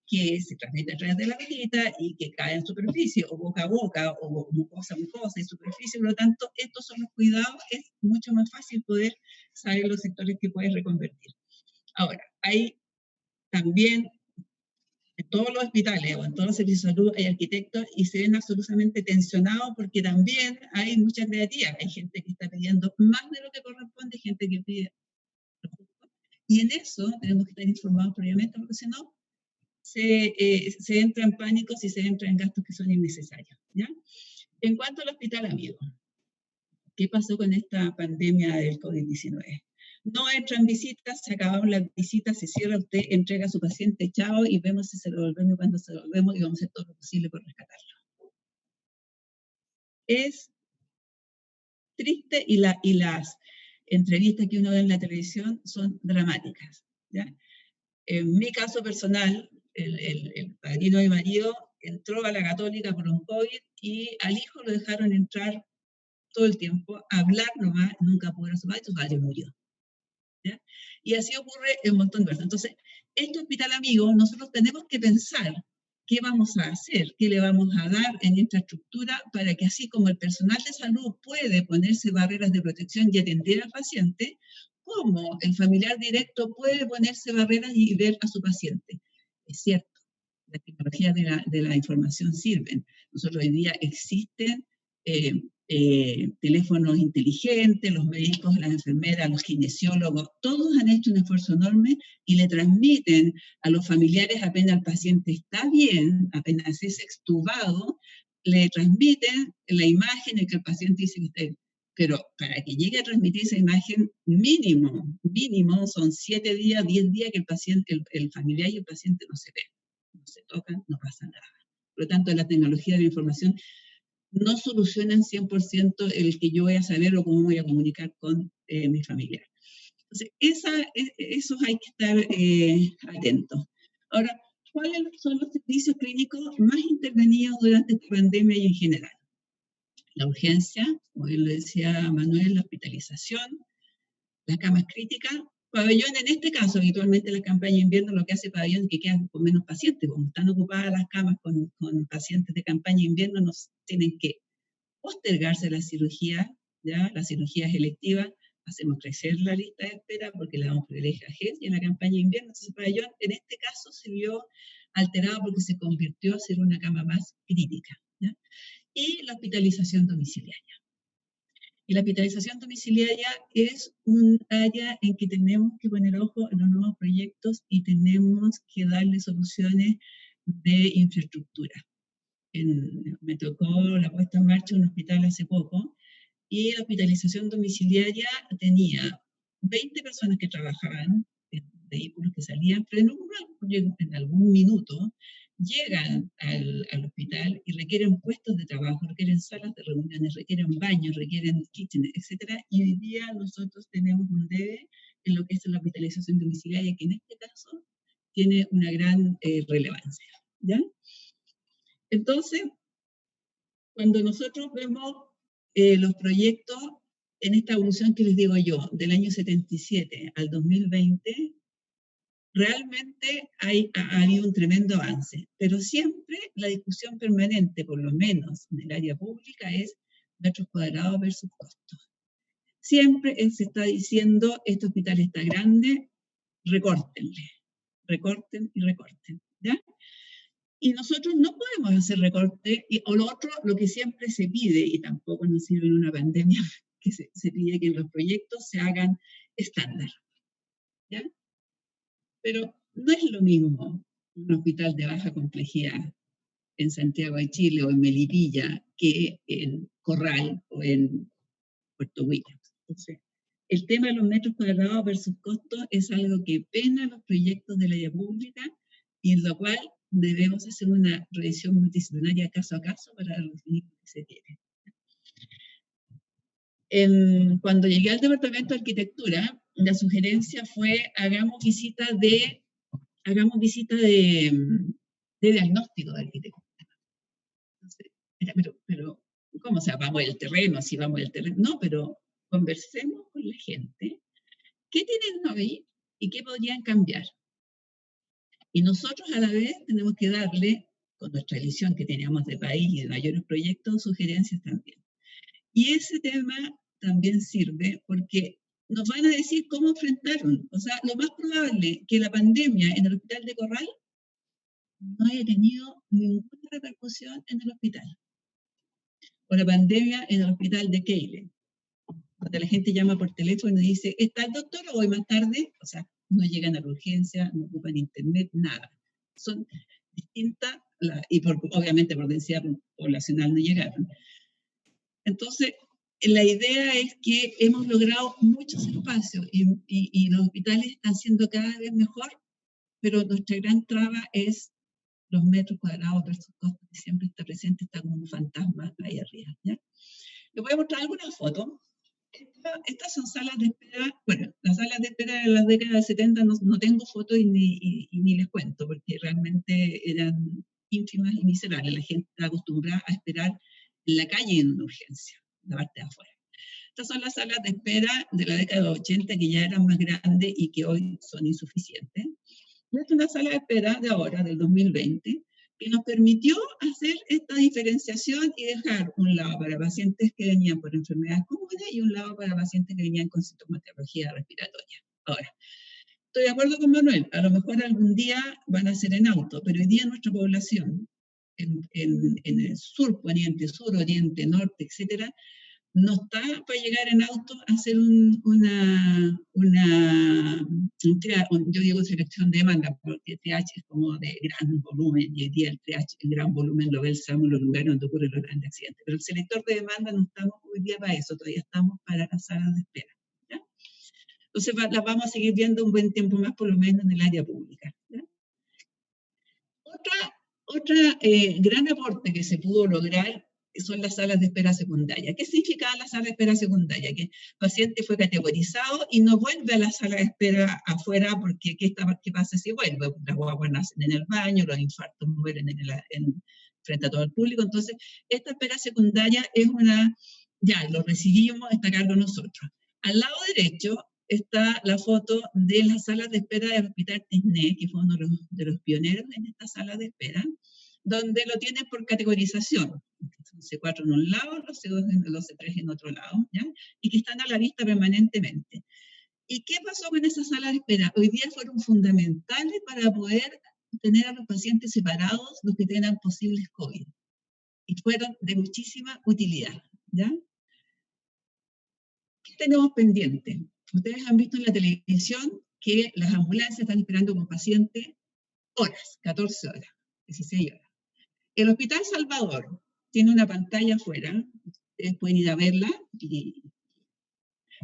que se transmite a través de la velita y que cae en superficie, o boca a boca, o mucosa a mucosa y superficie. Por lo tanto, estos son los cuidados, es mucho más fácil poder saber los sectores que puedes reconvertir. Ahora, hay también en todos los hospitales o en todos los servicios de salud hay arquitectos y se ven absolutamente tensionados porque también hay mucha creatividad. Hay gente que está pidiendo más de lo que corresponde, gente que pide. Y en eso tenemos que estar informados previamente porque si no, se entra en pánicos y se entra en gastos que son innecesarios, ¿ya? En cuanto al hospital amigo, ¿qué pasó con esta pandemia del COVID-19? No entran visitas, se acabaron las visitas, se cierra, usted entrega a su paciente, chao, y vemos si se lo devolvemos y cuando se lo devolvemos y vamos a hacer todo lo posible por rescatarlo. Es triste y las entrevistas que uno ve en la televisión son dramáticas, ¿ya? En mi caso personal, el padrino de mi marido entró a la Católica por un COVID y al hijo lo dejaron entrar todo el tiempo, hablar nomás, nunca pudo ver a su padre murió, ¿ya? Y así ocurre en un montón de veces. Entonces, este hospital amigo, nosotros tenemos que pensar qué vamos a hacer, qué le vamos a dar en infraestructura para que así como el personal de salud puede ponerse barreras de protección y atender al paciente, como el familiar directo puede ponerse barreras y ver a su paciente. Es cierto, las tecnologías de la información sirven. Nosotros hoy día existen teléfonos inteligentes, los médicos, las enfermeras, los kinesiólogos, todos han hecho un esfuerzo enorme y le transmiten a los familiares apenas el paciente está bien, apenas es extubado, le transmiten la imagen en que el paciente dice que está bien. Pero para que llegue a transmitir esa imagen, mínimo son 7 días, 10 días que el paciente, el familiar y el paciente no se ven, no se tocan, no pasa nada. Por lo tanto, la tecnología de la información no solucionan 100% el que yo voy a saber o cómo voy a comunicar con mi familiar. Entonces, eso hay que estar atentos. Ahora, ¿cuáles son los servicios clínicos más intervenidos durante esta pandemia y en general? La urgencia, como bien lo decía Manuel, la hospitalización, las camas críticas, pabellón en este caso, habitualmente la campaña de invierno lo que hace pabellón es que quedan con menos pacientes, como están ocupadas las camas con pacientes de campaña de invierno, nos tienen que postergarse la cirugía, ¿ya? Las cirugías electivas, hacemos crecer la lista de espera porque le damos privilegio a gente y en la campaña de invierno, entonces el pabellón en este caso se vio alterado porque se convirtió a ser una cama más crítica, ¿ya? Y la hospitalización domiciliaria. Y la hospitalización domiciliaria es un área en que tenemos que poner ojo en los nuevos proyectos y tenemos que darle soluciones de infraestructura. Me tocó la puesta en marcha de un hospital hace poco y la hospitalización domiciliaria tenía 20 personas que trabajaban en vehículos que salían, pero en algún minuto llegan al hospital y requieren puestos de trabajo, requieren salas de reuniones, requieren baños, requieren kitchen, etc. Y hoy día nosotros tenemos un debe en lo que es la hospitalización domiciliaria, que en este caso tiene una gran relevancia. ¿Ya? Entonces, cuando nosotros vemos los proyectos en esta evolución que les digo yo, del año 77 al 2020, realmente ha habido un tremendo avance, pero siempre la discusión permanente, por lo menos en el área pública, es metros cuadrados versus costos. Siempre se está diciendo, este hospital está grande, recórtenle, recorten y recorten, ¿ya? Y nosotros no podemos hacer recorte, o lo otro, lo que siempre se pide, y tampoco nos sirve en una pandemia, que se pide que los proyectos se hagan estándar, ¿ya? Pero no es lo mismo un hospital de baja complejidad en Santiago de Chile o en Melipilla que en Corral o en Puerto Williams. Entonces, el tema de los metros cuadrados versus costos es algo que pena los proyectos de la área pública y en lo cual debemos hacer una revisión multidisciplinaria caso a caso para definir lo que se tiene. Cuando llegué al departamento de arquitectura, la sugerencia fue hagamos visita de diagnóstico de arquitectura. Entonces, pero ¿cómo? O sea, vamos al terreno, si vamos al terreno. No, pero conversemos con la gente. ¿Qué tienen hoy y qué podrían cambiar? Y nosotros a la vez tenemos que darle, con nuestra visión que teníamos de país y de mayores proyectos, sugerencias también. Y ese tema también sirve porque nos van a decir cómo enfrentaron. O sea, lo más probable que la pandemia en el hospital de Corral no haya tenido ninguna repercusión en el hospital. O la pandemia en el hospital de Keile, donde la gente llama por teléfono y dice, ¿está el doctor hoy más tarde? O sea, no llegan a la urgencia, no ocupan internet, nada. Son distintas, obviamente por densidad poblacional no llegaron. Entonces, la idea es que hemos logrado muchos espacios y los hospitales están siendo cada vez mejor, pero nuestra gran traba es los metros cuadrados versus costos, que siempre está presente, está como un fantasma ahí arriba. ¿Ya? Les voy a mostrar algunas fotos. Estas son salas de espera. Bueno, las salas de espera de las décadas de 70 no tengo fotos y ni les cuento, porque realmente eran ínfimas y miserables. La gente está acostumbrada a esperar en la calle en una urgencia, la parte de afuera. Estas son las salas de espera de la década de los 80, que ya eran más grandes y que hoy son insuficientes. Y esta es una sala de espera de ahora, del 2020, que nos permitió hacer esta diferenciación y dejar un lado para pacientes que venían por enfermedades comunes y un lado para pacientes que venían con sintomatología respiratoria. Ahora, estoy de acuerdo con Manuel, a lo mejor algún día van a ser en auto, pero hoy día nuestra población, en el sur, poniente, sur, oriente, norte, etcétera, no está para llegar en auto a hacer yo digo selección de demanda, porque el TH es como de gran volumen, y hoy día el TH en gran volumen lo pensamos en los lugares donde ocurren los grandes accidentes. Pero el selector de demanda no estamos hoy día para eso, todavía estamos para las salas de espera. ¿Ya? Entonces las vamos a seguir viendo un buen tiempo más, por lo menos en el área pública. ¿Ya? Otra gran aporte que se pudo lograr son las salas de espera secundaria. ¿Qué significa la sala de espera secundaria? Que el paciente fue categorizado y no vuelve a la sala de espera afuera porque ¿qué pasa si vuelve? Las guaguas nacen en el baño, los infartos mueren frente a todo el público. Entonces, esta espera secundaria es ya lo recibimos, está a cargo de nosotros. Al lado derecho está la foto de las salas de espera del Hospital Tisné, que fue uno de los pioneros en esta sala de espera, donde lo tienen por categorización. C4 en un lado, los C2 los C3 en otro lado, ¿ya? Y que están a la vista permanentemente. ¿Y qué pasó con esa sala de espera? Hoy día fueron fundamentales para poder tener a los pacientes separados, los que tengan posibles COVID. Y fueron de muchísima utilidad, ¿ya? ¿Qué tenemos pendiente? Ustedes han visto en la televisión que las ambulancias están esperando con pacientes horas, 14 horas, 16 horas. El Hospital Salvador tiene una pantalla afuera, ustedes pueden ir a verla,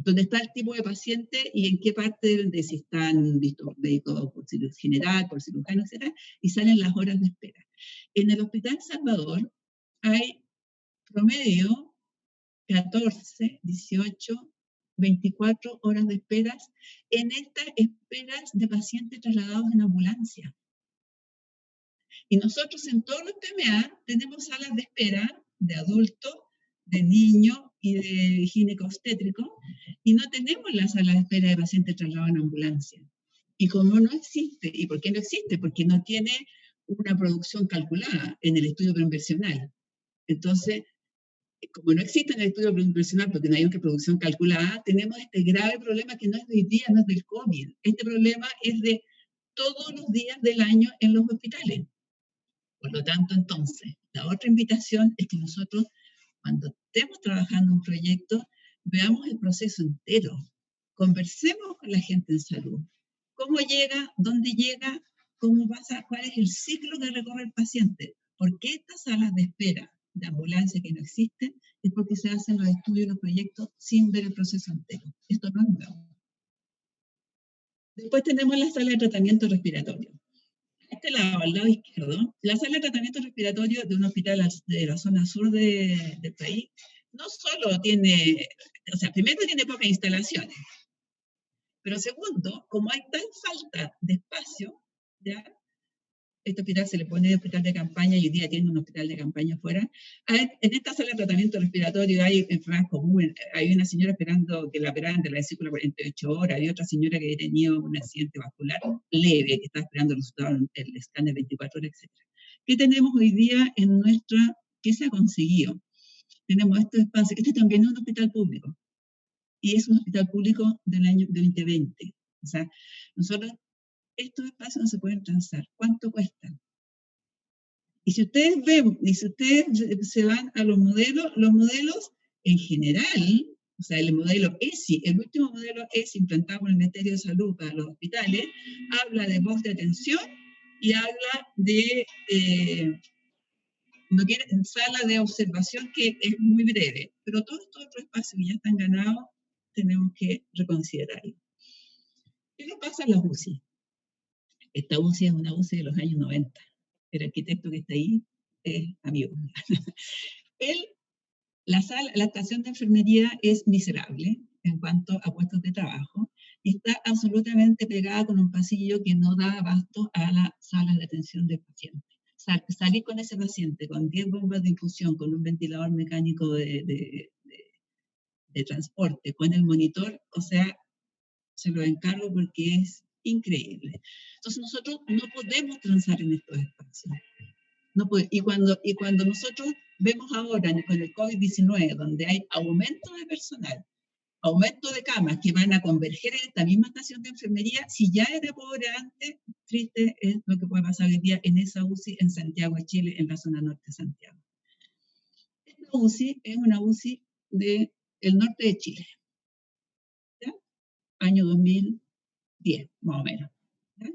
donde está el tipo de paciente y en qué parte de si están vistos médicos por cirugía general, por cirujano, etc. Y salen las horas de espera. En el Hospital Salvador hay promedio 14, 18, 24 horas de esperas en estas esperas de pacientes trasladados en ambulancia. Y nosotros en todos los PMA tenemos salas de espera de adultos, de niños y de ginecobstétrico, y no tenemos la sala de espera de pacientes trasladados en ambulancia. Y como no existe, ¿y por qué no existe? Porque no tiene una producción calculada en el estudio preinversional. Entonces, como no existe en el estudio preinversional porque no hay una producción calculada, tenemos este grave problema que no es de hoy día, no es del COVID. Este problema es de todos los días del año en los hospitales. Por lo tanto, entonces, la otra invitación es que nosotros, cuando estemos trabajando un proyecto, veamos el proceso entero. Conversemos con la gente en salud. ¿Cómo llega? ¿Dónde llega? ¿Cómo pasa? ¿Cuál es el ciclo que recorre el paciente? ¿Por qué estas salas de espera de ambulancia que no existen? Es porque se hacen los estudios y los proyectos sin ver el proceso entero. Esto no es nuevo. Después tenemos la sala de tratamiento respiratorio. A este lado, al lado izquierdo, la sala de tratamiento respiratorio de un hospital de la zona sur del país no solo tiene, o sea, primero tiene pocas instalaciones, pero segundo, como hay tal falta de espacio, ¿ya? Este hospital se le pone hospital de campaña y hoy día tiene un hospital de campaña afuera. En esta sala de tratamiento respiratorio hay enfermedades comunes. Hay una señora esperando que la operaran de la vesícula 48 horas. Hay otra señora que había tenido un accidente vascular leve, que está esperando el resultado del escáner 24 horas, etc. ¿Qué tenemos hoy día en nuestra, qué se ha conseguido? Tenemos estos espacios. Este también es un hospital público. Y es un hospital público del año 2020. O sea, nosotros estos espacios no se pueden transar. ¿Cuánto cuestan? Y si ustedes ven, y si ustedes se van a los modelos en general, o sea, el modelo ESI, el último modelo ESI implantado por el Ministerio de Salud para los hospitales, habla de voz de atención y habla de sala de observación que es muy breve. Pero todos estos otros espacios que ya están ganados, tenemos que reconsiderarlos. ¿Qué le pasa a las UCI? Esta UCI es una UCI de los años 90. El arquitecto que está ahí es amigo. La estación de enfermería es miserable en cuanto a puestos de trabajo y está absolutamente pegada con un pasillo que no da abasto a las salas de atención del paciente. Salir con ese paciente con 10 bombas de infusión, con un ventilador mecánico de transporte, con el monitor, o sea, se lo encargo porque es increíble. Entonces nosotros no podemos transar en estos espacios. No puede, y cuando nosotros vemos ahora con el COVID-19, donde hay aumento de personal, aumento de camas que van a converger en esta misma estación de enfermería, si ya era pobre antes, triste es lo que puede pasar hoy día en esa UCI en Santiago de Chile, en la zona norte de Santiago. Esta UCI es una UCI del norte de Chile, ¿ya? Año 2010, más o menos. ¿Ya?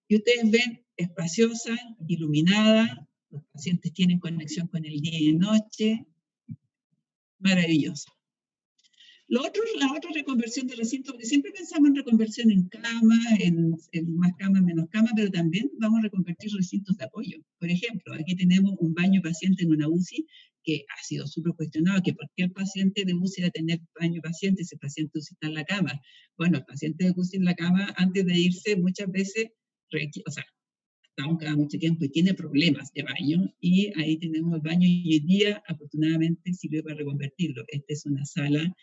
Y ustedes ven espaciosa, iluminada, los pacientes tienen conexión con el día y la noche, maravilloso. La otra reconversión de recinto, porque siempre pensamos en reconversión en cama, en más cama, menos cama, pero también vamos a reconvertir recintos de apoyo. Por ejemplo, aquí tenemos un baño paciente en una UCI que ha sido súper cuestionado, que por qué el paciente de UCI va a tener baño paciente si el paciente UCI está en la cama. Bueno, el paciente de UCI en la cama, antes de irse, muchas veces, estamos cada mucho tiempo y tiene problemas de baño, y ahí tenemos el baño y hoy día, afortunadamente, sirve para reconvertirlo. Esta es una sala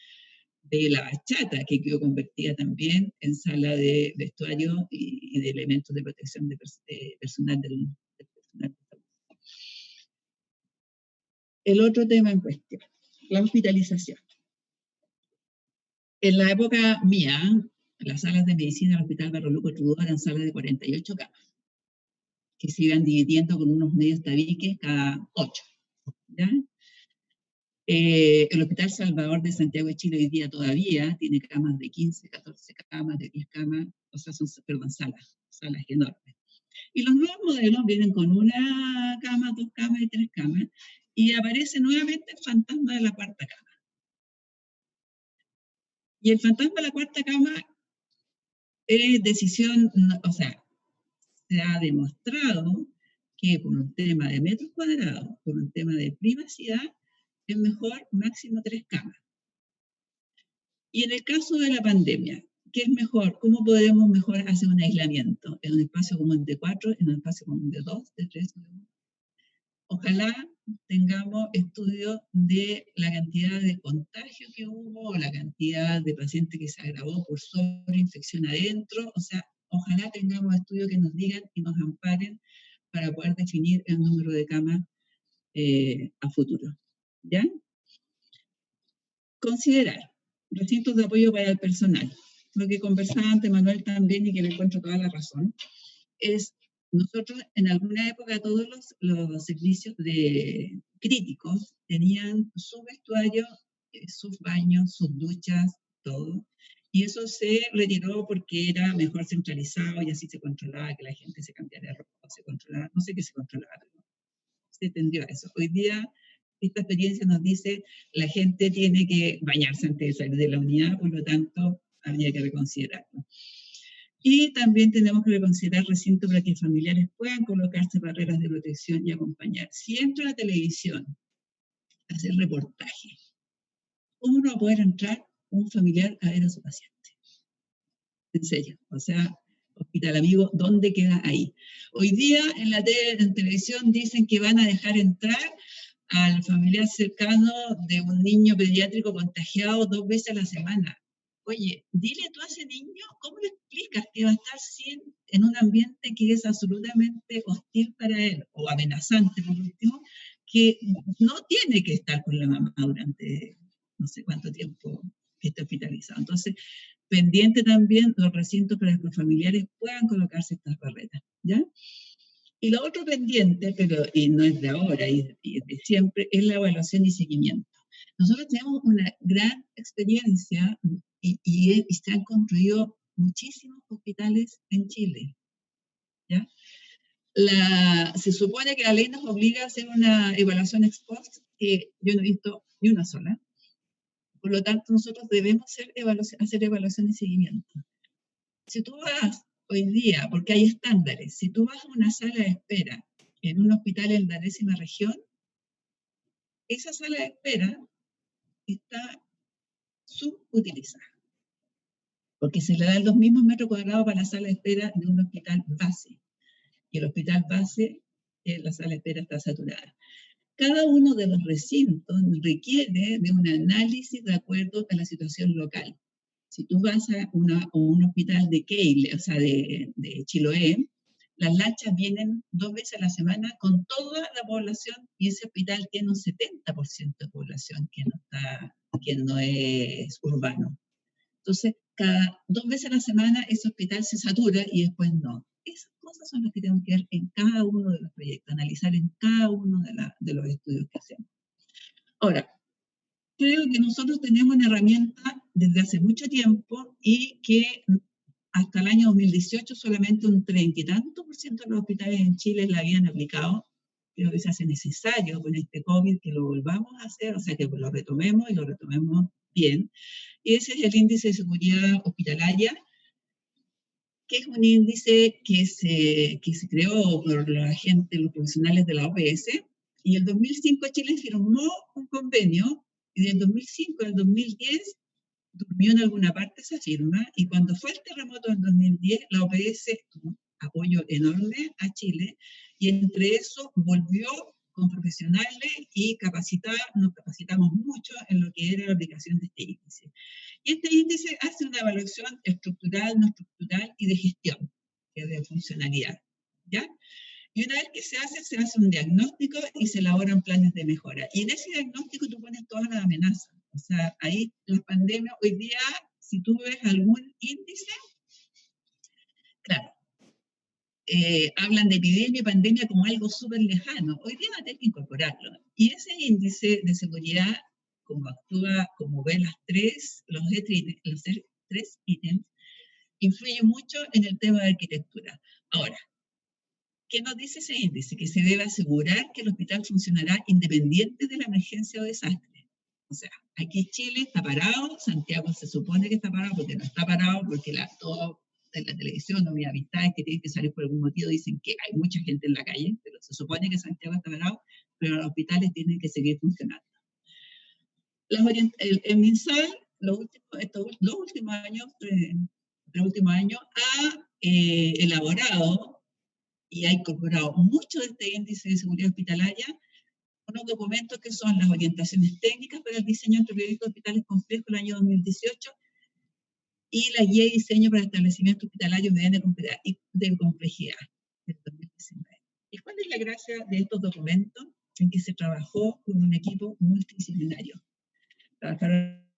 de la bachata que quedó convertida también en sala de vestuario y de elementos de protección de personal del personal. El otro tema en cuestión, la hospitalización. En la época mía, las salas de medicina del Hospital Barro Luco Trudó eran salas de 48 camas, que se iban dividiendo con unos medios tabiques cada 8. ¿Ya? El Hospital Salvador de Santiago de Chile hoy día todavía tiene camas de 15, 14 camas, de 10 camas, o sea, son, perdón, salas enormes. Y los nuevos modelos vienen con una cama, 2 camas y 3 camas, y aparece nuevamente el fantasma de la cuarta cama. Y el fantasma de la cuarta cama es decisión, o sea, se ha demostrado que por un tema de metros cuadrados, por un tema de privacidad, es mejor máximo 3 camas. Y en el caso de la pandemia, ¿qué es mejor? ¿Cómo podemos mejor hacer un aislamiento? En un espacio común de 4, en un espacio común de 2, de 3, de 1. Ojalá tengamos estudios de la cantidad de contagio que hubo, la cantidad de pacientes que se agravó por sobreinfección adentro. O sea, ojalá tengamos estudios que nos digan y nos amparen para poder definir el número de camas a futuro. ¿Ya? Considerar recintos de apoyo para el personal. Lo que conversaba antes Manuel también y que le encuentro toda la razón, es nosotros en alguna época todos los servicios críticos tenían su vestuario, sus baños, sus duchas, todo. Y eso se retiró porque era mejor centralizado y así se controlaba que la gente se cambiara de ropa, se controlaba, no sé qué se controlaba, pero se tendió a eso. Hoy día esta experiencia nos dice la gente tiene que bañarse antes de salir de la unidad, por lo tanto habría que reconsiderarlo. Y también tenemos que reconsiderar recintos para que familiares puedan colocarse barreras de protección y acompañar. Si entra a la televisión a hacer reportaje, ¿cómo no va a poder entrar un familiar a ver a su paciente? En serio, o sea, Hospital Amigo, ¿dónde queda ahí? Hoy día en televisión dicen que van a dejar entrar al familiar cercano de un niño pediátrico contagiado 2 veces a la semana. Oye, dile tú a ese niño, ¿cómo le explicas que va a estar en un ambiente que es absolutamente hostil para él, o amenazante por último, que no tiene que estar con la mamá durante no sé cuánto tiempo que esté hospitalizado? Entonces, pendiente también los recintos para que los familiares puedan colocarse estas barreras, ¿ya? Y lo otro pendiente, y no es de ahora y de siempre, es la evaluación y seguimiento. Nosotros tenemos una gran experiencia y se han construido muchísimos hospitales en Chile, ¿ya? Se supone que la ley nos obliga a hacer una evaluación ex post, que yo no he visto ni una sola. Por lo tanto, nosotros debemos hacer evaluación y seguimiento. Si tú vas hoy día, porque hay estándares, si tú vas a una sala de espera en un hospital en la 10ª región, esa sala de espera está subutilizada, porque se le dan los mismos metros cuadrados para la sala de espera de un hospital base. Y el hospital base, la sala de espera está saturada. Cada uno de los recintos requiere de un análisis de acuerdo a la situación local. Si tú vas a un hospital de Keile, o sea, de Chiloé, las lanchas vienen 2 veces a la semana con toda la población y ese hospital tiene un 70% de población que no es urbano. Entonces, cada 2 veces a la semana ese hospital se satura y después no. Esas cosas son las que tenemos que ver en cada uno de los proyectos, analizar en cada uno de los estudios que hacemos. Ahora, creo que nosotros tenemos una herramienta desde hace mucho tiempo y que hasta el año 2018 solamente un 30 y tanto % de los hospitales en Chile la habían aplicado. Creo que se hace necesario con este COVID que lo volvamos a hacer, o sea, que lo retomemos y lo retomemos bien. Y ese es el índice de seguridad hospitalaria, que es un índice que se creó por la gente, los profesionales de la OPS, y en 2005 Chile firmó un convenio, y del 2005 al 2010 durmió en alguna parte esa firma, y cuando fue el terremoto en 2010, la OPS tuvo apoyo enorme a Chile, y entre eso volvió con profesionales y nos capacitamos mucho en lo que era la aplicación de este índice. Y este índice hace una evaluación estructural, no estructural y de gestión, que es de funcionalidad, ¿ya? Y una vez que se hace un diagnóstico y se elaboran planes de mejora. Y en ese diagnóstico tú pones todas las amenazas. O sea, ahí las pandemias, hoy día, si tú ves algún índice, claro, hablan de epidemia y pandemia como algo súper lejano. Hoy día va a tener que incorporarlo. Y ese índice de seguridad cómo actúa, cómo ve los tres ítems, influye mucho en el tema de arquitectura. Ahora, ¿qué nos dice ese índice? Que se debe asegurar que el hospital funcionará independiente de la emergencia o desastre. O sea, aquí Chile está parado, Santiago se supone que está parado porque no está parado, porque todo en la televisión o mis amistades que tienen que salir por algún motivo dicen que hay mucha gente en la calle, pero se supone que Santiago está parado, pero los hospitales tienen que seguir funcionando. El MinSal, los últimos años, ha elaborado y ha incorporado mucho de este índice de seguridad hospitalaria, unos documentos que son las orientaciones técnicas para el diseño antropiológico de hospitales complejos del año 2018 y la guía de diseño para establecimientos hospitalarios de complejidad del 2019. ¿Y cuál es la gracia de estos documentos? En que se trabajó con un equipo multidisciplinario. Trabajaron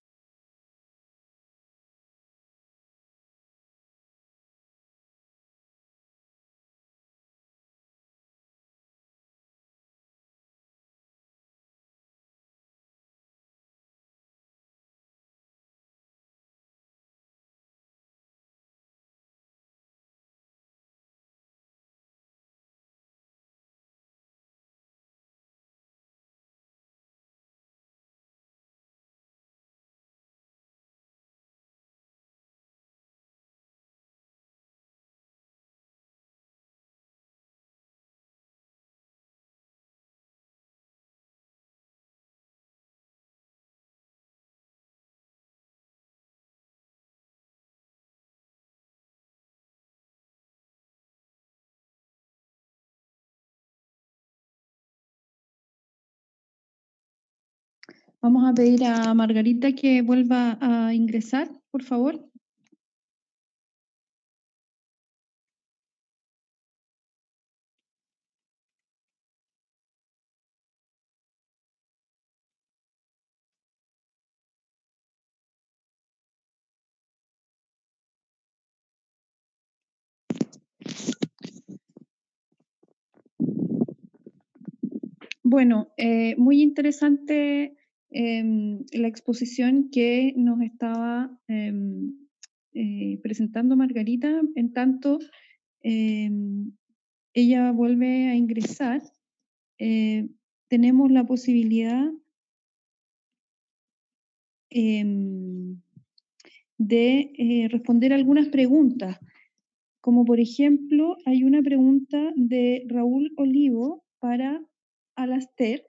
Vamos a pedir a Margarita que vuelva a ingresar, por favor. Bueno, muy interesante la exposición que nos estaba presentando Margarita. En tanto, ella vuelve a ingresar. Tenemos la posibilidad de responder algunas preguntas, como por ejemplo, hay una pregunta de Raúl Olivo para Alastair,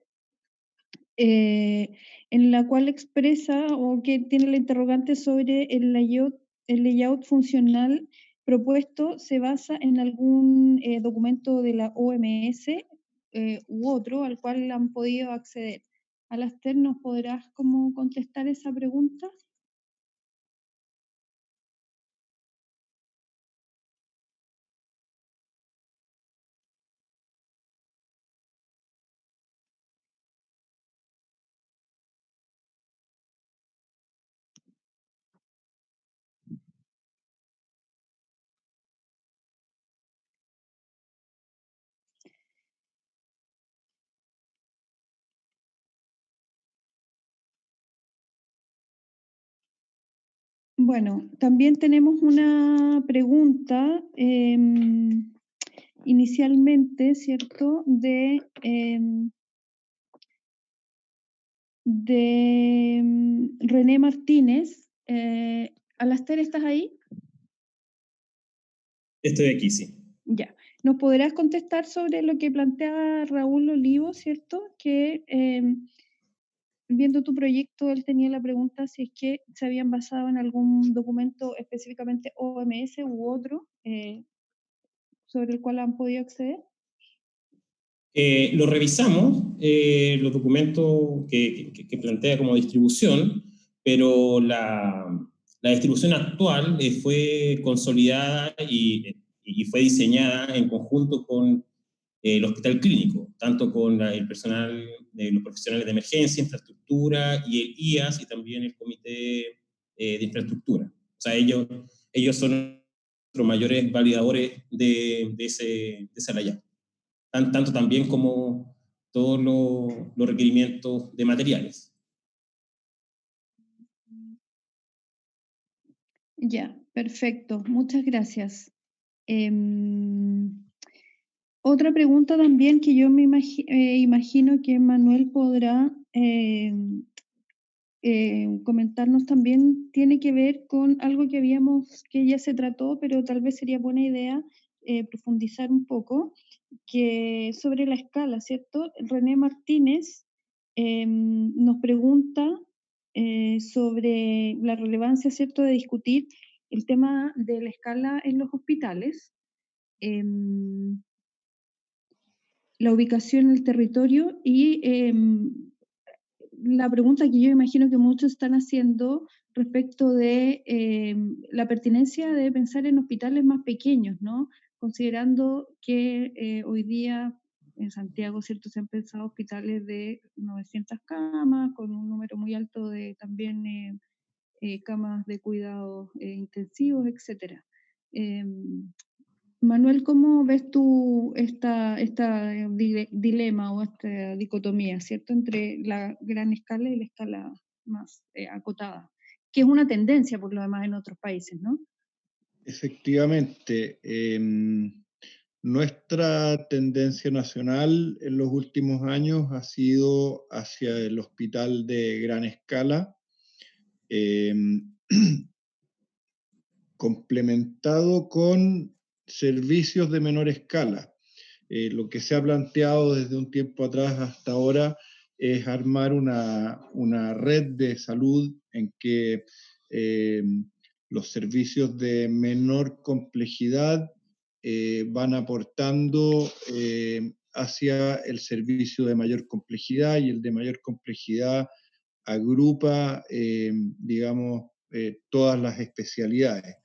en la cual expresa o que tiene la interrogante sobre el layout funcional propuesto se basa en algún documento de la OMS u otro al cual han podido acceder. Alastair, ¿nos podrás cómo contestar esa pregunta? Bueno, también tenemos una pregunta inicialmente, ¿cierto? De René Martínez. Alastair, ¿estás ahí? Estoy aquí, sí. Ya. ¿Nos podrás contestar sobre lo que plantea Raúl Olivo, ¿cierto? Que viendo tu proyecto, él tenía la pregunta si es que se habían basado en algún documento específicamente OMS u otro sobre el cual han podido acceder. Lo revisamos, los documentos que plantea como distribución, pero la distribución actual fue consolidada y fue diseñada en conjunto con el hospital clínico, tanto con el personal, los profesionales de emergencia, infraestructura y el IAS y también el comité de infraestructura. O sea, ellos son los mayores validadores de ese layout. Tanto también como todos los requerimientos de materiales. Ya, perfecto. Muchas gracias. Otra pregunta también que yo me imagino que Manuel podrá comentarnos también tiene que ver con algo que ya se trató, pero tal vez sería buena idea profundizar un poco, que sobre la escala, ¿cierto? René Martínez nos pregunta sobre la relevancia, ¿cierto?, de discutir el tema de la escala en los hospitales, la ubicación en el territorio y la pregunta que yo imagino que muchos están haciendo respecto de la pertinencia de pensar en hospitales más pequeños, ¿no? Considerando que hoy día en Santiago, ¿cierto?, se han pensado hospitales de 900 camas, con un número muy alto de también camas de cuidados intensivos, etc. Manuel, ¿cómo ves tú esta dilema o esta dicotomía, ¿cierto?, entre la gran escala y la escala más acotada, que es una tendencia por lo demás en otros países, ¿no? Efectivamente, nuestra tendencia nacional en los últimos años ha sido hacia el hospital de gran escala, complementado con servicios de menor escala. Lo que se ha planteado desde un tiempo atrás hasta ahora es armar una red de salud en que los servicios de menor complejidad van aportando hacia el servicio de mayor complejidad, y el de mayor complejidad agrupa, digamos, todas las especialidades.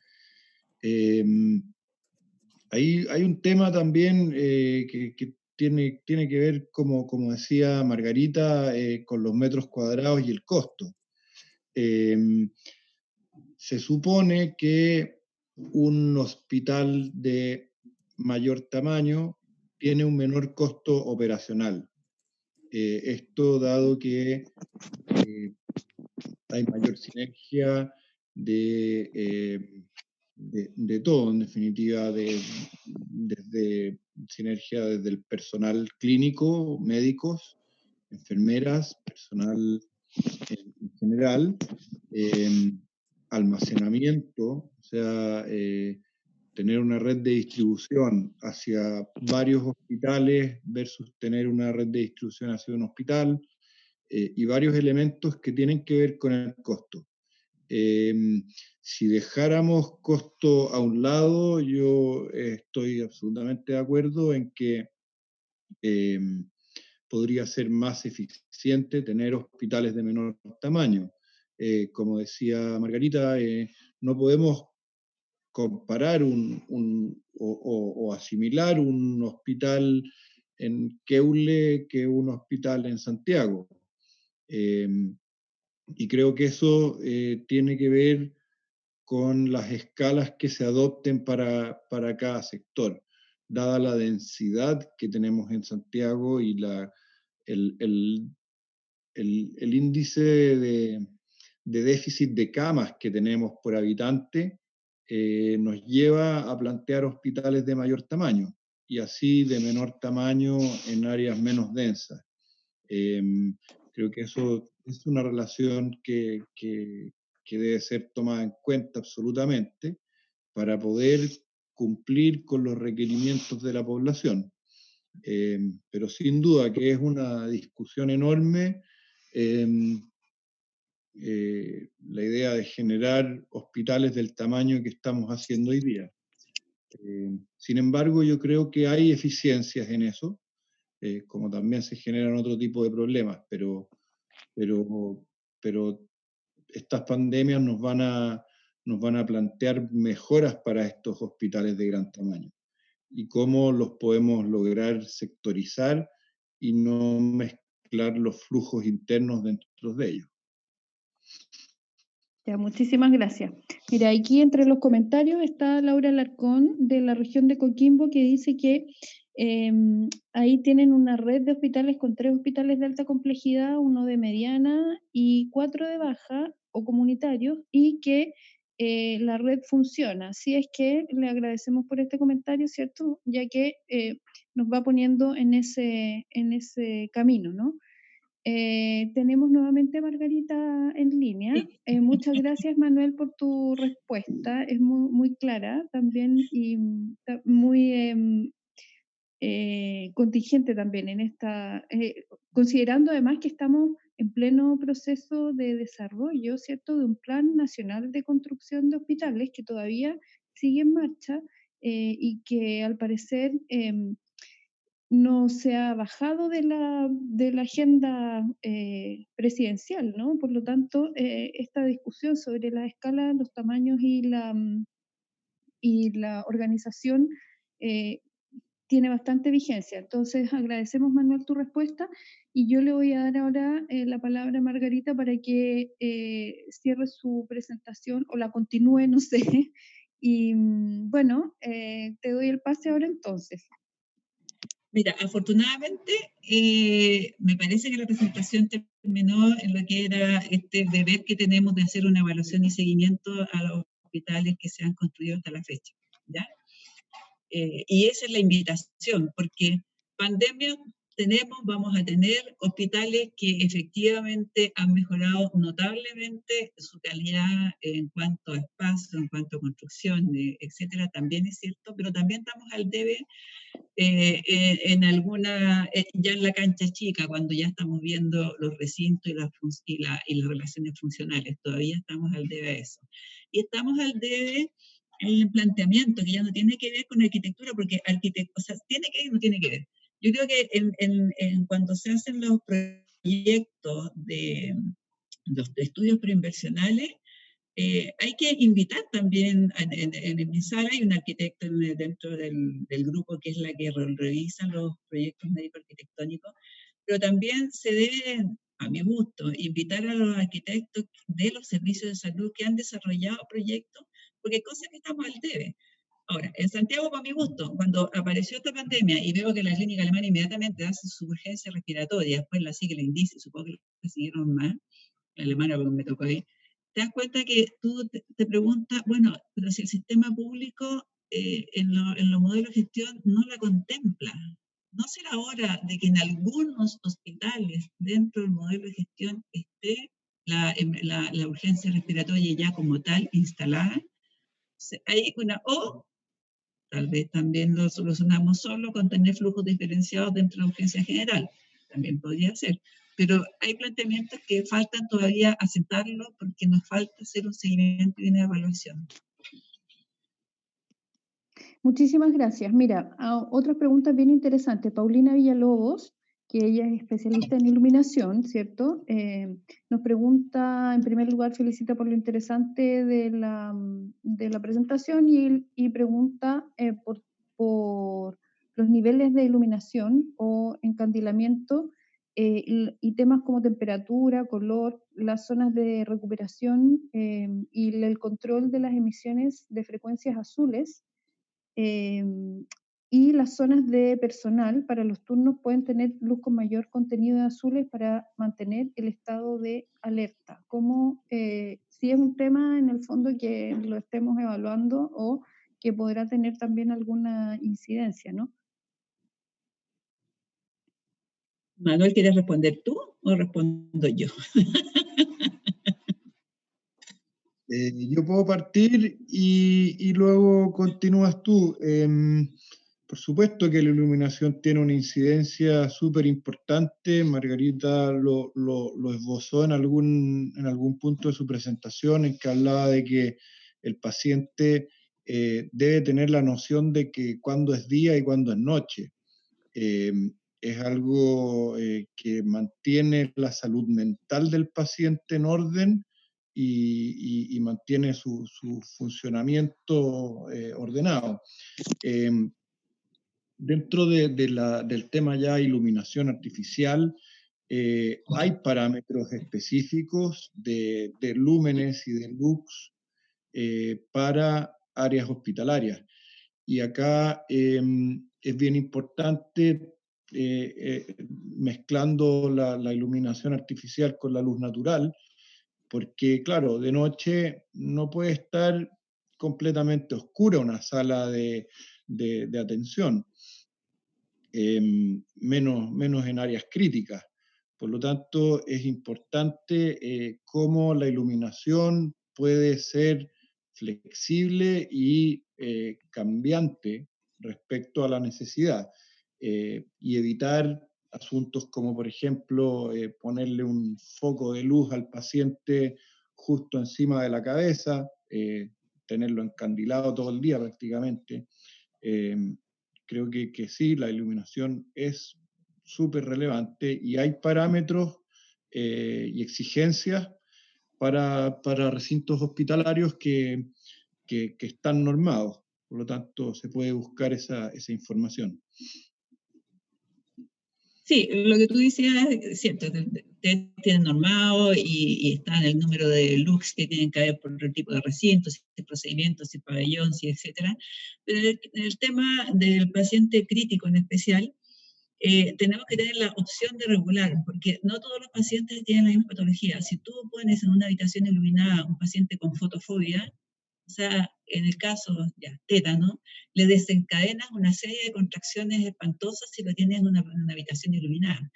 Hay un tema también que tiene que ver, como decía Margarita, con los metros cuadrados y el costo. Se supone que un hospital de mayor tamaño tiene un menor costo operacional. Esto dado que hay mayor sinergia de todo, en definitiva, desde sinergia desde el personal clínico, médicos, enfermeras, personal en general, almacenamiento, o sea, tener una red de distribución hacia varios hospitales versus tener una red de distribución hacia un hospital, y varios elementos que tienen que ver con el costo. Si dejáramos costo a un lado, yo estoy absolutamente de acuerdo en que podría ser más eficiente tener hospitales de menor tamaño. Como decía Margarita, no podemos comparar o asimilar un hospital en Queule que un hospital en Santiago. Y creo que eso tiene que ver con las escalas que se adopten para cada sector, dada la densidad que tenemos en Santiago y el índice de déficit de camas que tenemos por habitante, nos lleva a plantear hospitales de mayor tamaño y así de menor tamaño en áreas menos densas. Creo que eso es una relación que debe ser tomada en cuenta absolutamente para poder cumplir con los requerimientos de la población. Pero sin duda que es una discusión enorme la idea de generar hospitales del tamaño que estamos haciendo hoy día. Sin embargo, yo creo que hay eficiencias en eso, como también se generan otro tipo de problemas, pero estas pandemias nos van a plantear mejoras para estos hospitales de gran tamaño y cómo los podemos lograr sectorizar y no mezclar los flujos internos dentro de ellos. Ya, muchísimas gracias. Mira, aquí entre los comentarios está Laura Alarcón de la región de Coquimbo, que dice que ahí tienen una red de hospitales con 3 hospitales de alta complejidad, 1 de mediana y 4 de baja o comunitarios, y que la red funciona. Así es que le agradecemos por este comentario, ¿cierto? Ya que nos va poniendo en ese camino, ¿no? Tenemos nuevamente a Margarita en línea. Muchas gracias, Manuel, por tu respuesta. Es muy, muy clara también y muy contingente también en esta, considerando además que estamos en pleno proceso de desarrollo, ¿cierto?, de un plan nacional de construcción de hospitales que todavía sigue en marcha y que al parecer no se ha bajado de la agenda presidencial, ¿no? Por lo tanto, esta discusión sobre la escala, los tamaños y la organización tiene bastante vigencia. Entonces, agradecemos, Manuel, tu respuesta y yo le voy a dar ahora la palabra a Margarita para que cierre su presentación o la continúe, no sé. Y bueno, te doy el pase ahora entonces. Mira, afortunadamente me parece que la presentación terminó en lo que era este deber que tenemos de hacer una evaluación y seguimiento a los hospitales que se han construido hasta la fecha, ¿ya? Y esa es la invitación, porque pandemia vamos a tener hospitales que efectivamente han mejorado notablemente su calidad en cuanto a espacio, en cuanto a construcción, etcétera, también es cierto, pero también estamos al debe en alguna, ya en la cancha chica, cuando ya estamos viendo los recintos y las relaciones funcionales, todavía estamos al debe a eso. Y estamos al debe en el planteamiento, que ya no tiene que ver con arquitectura, porque o sea, tiene que ver y no tiene que ver. Yo creo que cuando se hacen los proyectos de los estudios preinversionales, hay que invitar también, en mi sala hay un arquitecto dentro del grupo que es la que revisa los proyectos médico-arquitectónicos, pero también se debe, a mi gusto, invitar a los arquitectos de los servicios de salud que han desarrollado proyectos, porque hay cosas que estamos al debe. Ahora, en Santiago, para mi gusto, cuando apareció esta pandemia y veo que la clínica alemana inmediatamente hace su urgencia respiratoria, después la sigue la INDICE, supongo que la siguieron más, la alemana porque me tocó ahí, te das cuenta que tú te preguntas, bueno, pero si el sistema público en los modelos de gestión no la contempla, ¿no será hora de que en algunos hospitales dentro del modelo de gestión esté la urgencia respiratoria ya como tal instalada? Hay o tal vez también lo solucionamos solo con tener flujos diferenciados dentro de la urgencia general, también podría ser. Pero hay planteamientos que faltan todavía aceptarlo porque nos falta hacer un seguimiento y una evaluación. Muchísimas gracias. Mira, otras preguntas bien interesantes. Paulina Villalobos, que ella es especialista en iluminación, ¿cierto? Nos pregunta, en primer lugar, felicita por lo interesante de la presentación y pregunta por los niveles de iluminación o encandilamiento y temas como temperatura, color, las zonas de recuperación y el control de las emisiones de frecuencias azules. Y las zonas de personal para los turnos pueden tener luz con mayor contenido de azules para mantener el estado de alerta. Como si es un tema en el fondo que lo estemos evaluando o que podrá tener también alguna incidencia, ¿no? Manuel, ¿quieres responder tú o respondo yo? Yo puedo partir y luego continúas tú. Por supuesto que la iluminación tiene una incidencia súper importante. Margarita lo esbozó en algún punto de su presentación, en que hablaba de que el paciente debe tener la noción de que cuándo es día y cuándo es noche. Es algo que mantiene la salud mental del paciente en orden y mantiene su funcionamiento ordenado. Dentro del tema ya iluminación artificial, hay parámetros específicos de lúmenes y de lux para áreas hospitalarias. Y acá es bien importante, mezclando la iluminación artificial con la luz natural, porque claro, de noche no puede estar completamente oscura una sala de atención, menos en áreas críticas. Por lo tanto, es importante cómo la iluminación puede ser flexible y cambiante respecto a la necesidad, y evitar asuntos como, por ejemplo, ponerle un foco de luz al paciente justo encima de la cabeza, tenerlo encandilado todo el día prácticamente. Creo que sí, la iluminación es súper relevante y hay parámetros y exigencias para recintos hospitalarios que están normados. Por lo tanto, se puede buscar esa información. Sí, lo que tú decías es cierto, ustedes tienen normado y está en el número de lux que tienen que haber por el tipo de recinto, si es procedimiento, si es pabellón, si etcétera. Pero el tema del paciente crítico en especial, tenemos que tener la opción de regular, porque no todos los pacientes tienen la misma patología. Si tú pones en una habitación iluminada un paciente con fotofobia, o sea, en el caso, ya, tétano, le desencadenas una serie de contracciones espantosas si lo tienes en una habitación iluminada.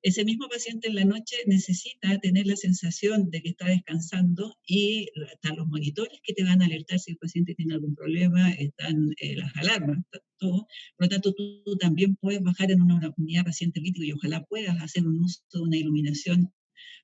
Ese mismo paciente en la noche necesita tener la sensación de que está descansando y están los monitores que te van a alertar si el paciente tiene algún problema, están las alarmas, está todo. Por lo tanto, tú también puedes bajar en una unidad paciente crítico y ojalá puedas hacer un uso de una iluminación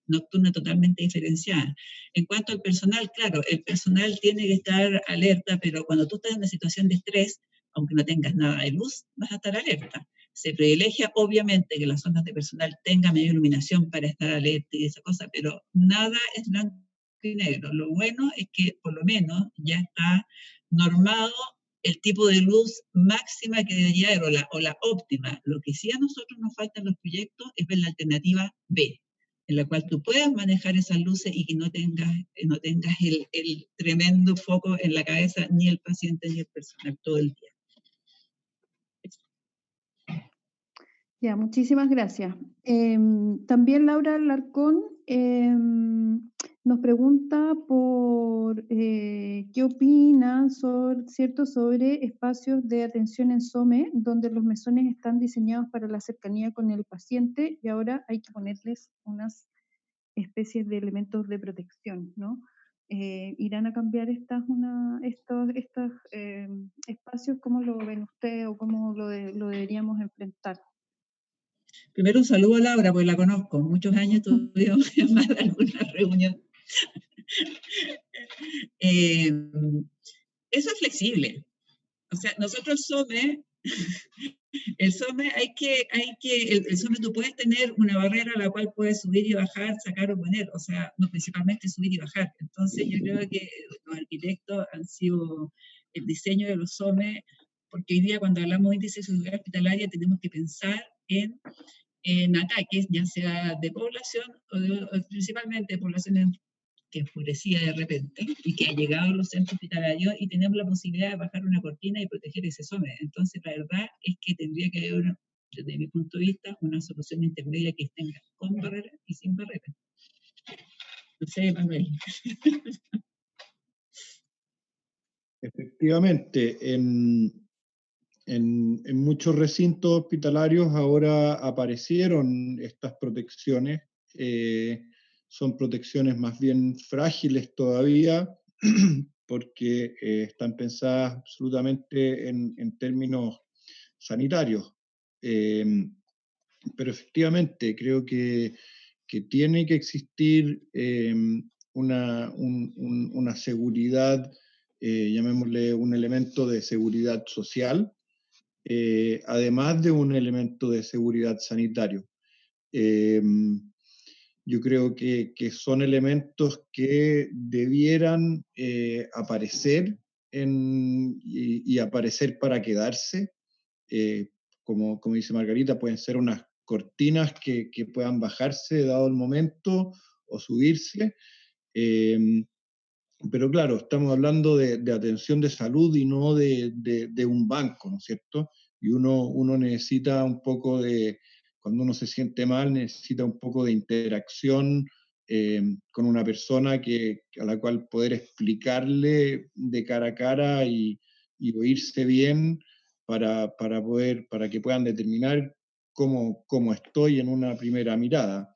nocturna totalmente diferenciada. En cuanto al personal, claro, el personal tiene que estar alerta, pero cuando tú estás en una situación de estrés, aunque no tengas nada de luz, vas a estar alerta. Se privilegia, obviamente, que las zonas de personal tengan medio iluminación para estar alerta y esa cosa, pero nada es blanco y negro. Lo bueno es que, por lo menos, ya está normado el tipo de luz máxima que debería haber, o la óptima. Lo que sí a nosotros nos falta en los proyectos es ver la alternativa B, en la cual tú puedas manejar esas luces y que no tengas el tremendo foco en la cabeza, ni el paciente ni el personal todo el día. Ya, muchísimas gracias. También Laura Alarcón nos pregunta por qué opinan sobre espacios de atención en SOME, donde los mesones están diseñados para la cercanía con el paciente y ahora hay que ponerles unas especies de elementos de protección, ¿no? ¿Irán a cambiar estos espacios? ¿Cómo lo ven ustedes o cómo lo deberíamos enfrentar? Primero un saludo a Laura, porque la conozco. Muchos años tuvimos más de alguna reunión. Eso es flexible. O sea, nosotros el SOME el SOME tú puedes tener una barrera a la cual puedes subir y bajar, sacar o poner, o sea, no principalmente subir y bajar. Entonces yo creo que los arquitectos han sido el diseño de los SOME, porque hoy día cuando hablamos de índice de seguridad hospitalaria tenemos que pensar en ataques, ya sea de población o principalmente de población que enfurecía de repente y que ha llegado a los centros hospitalarios y tenemos la posibilidad de bajar una cortina y proteger ese SOME. Entonces, la verdad es que tendría que haber, desde mi punto de vista, una solución intermedia que tenga con barrera y sin barrera. No sé, Manuel. Efectivamente, en muchos recintos hospitalarios ahora aparecieron estas protecciones. Son protecciones más bien frágiles todavía, porque están pensadas absolutamente en términos sanitarios. Pero efectivamente creo que tiene que existir una seguridad, llamémosle un elemento de seguridad social, además de un elemento de seguridad sanitario. Yo creo que son elementos que debieran aparecer y aparecer para quedarse. Como dice Margarita, pueden ser unas cortinas que puedan bajarse dado el momento o subirse. Pero claro, estamos hablando de atención de salud y no de un banco, ¿no es cierto? Y uno necesita un poco cuando uno se siente mal, necesita un poco de interacción con una persona a la cual poder explicarle de cara a cara y oírse bien para que puedan determinar cómo estoy en una primera mirada.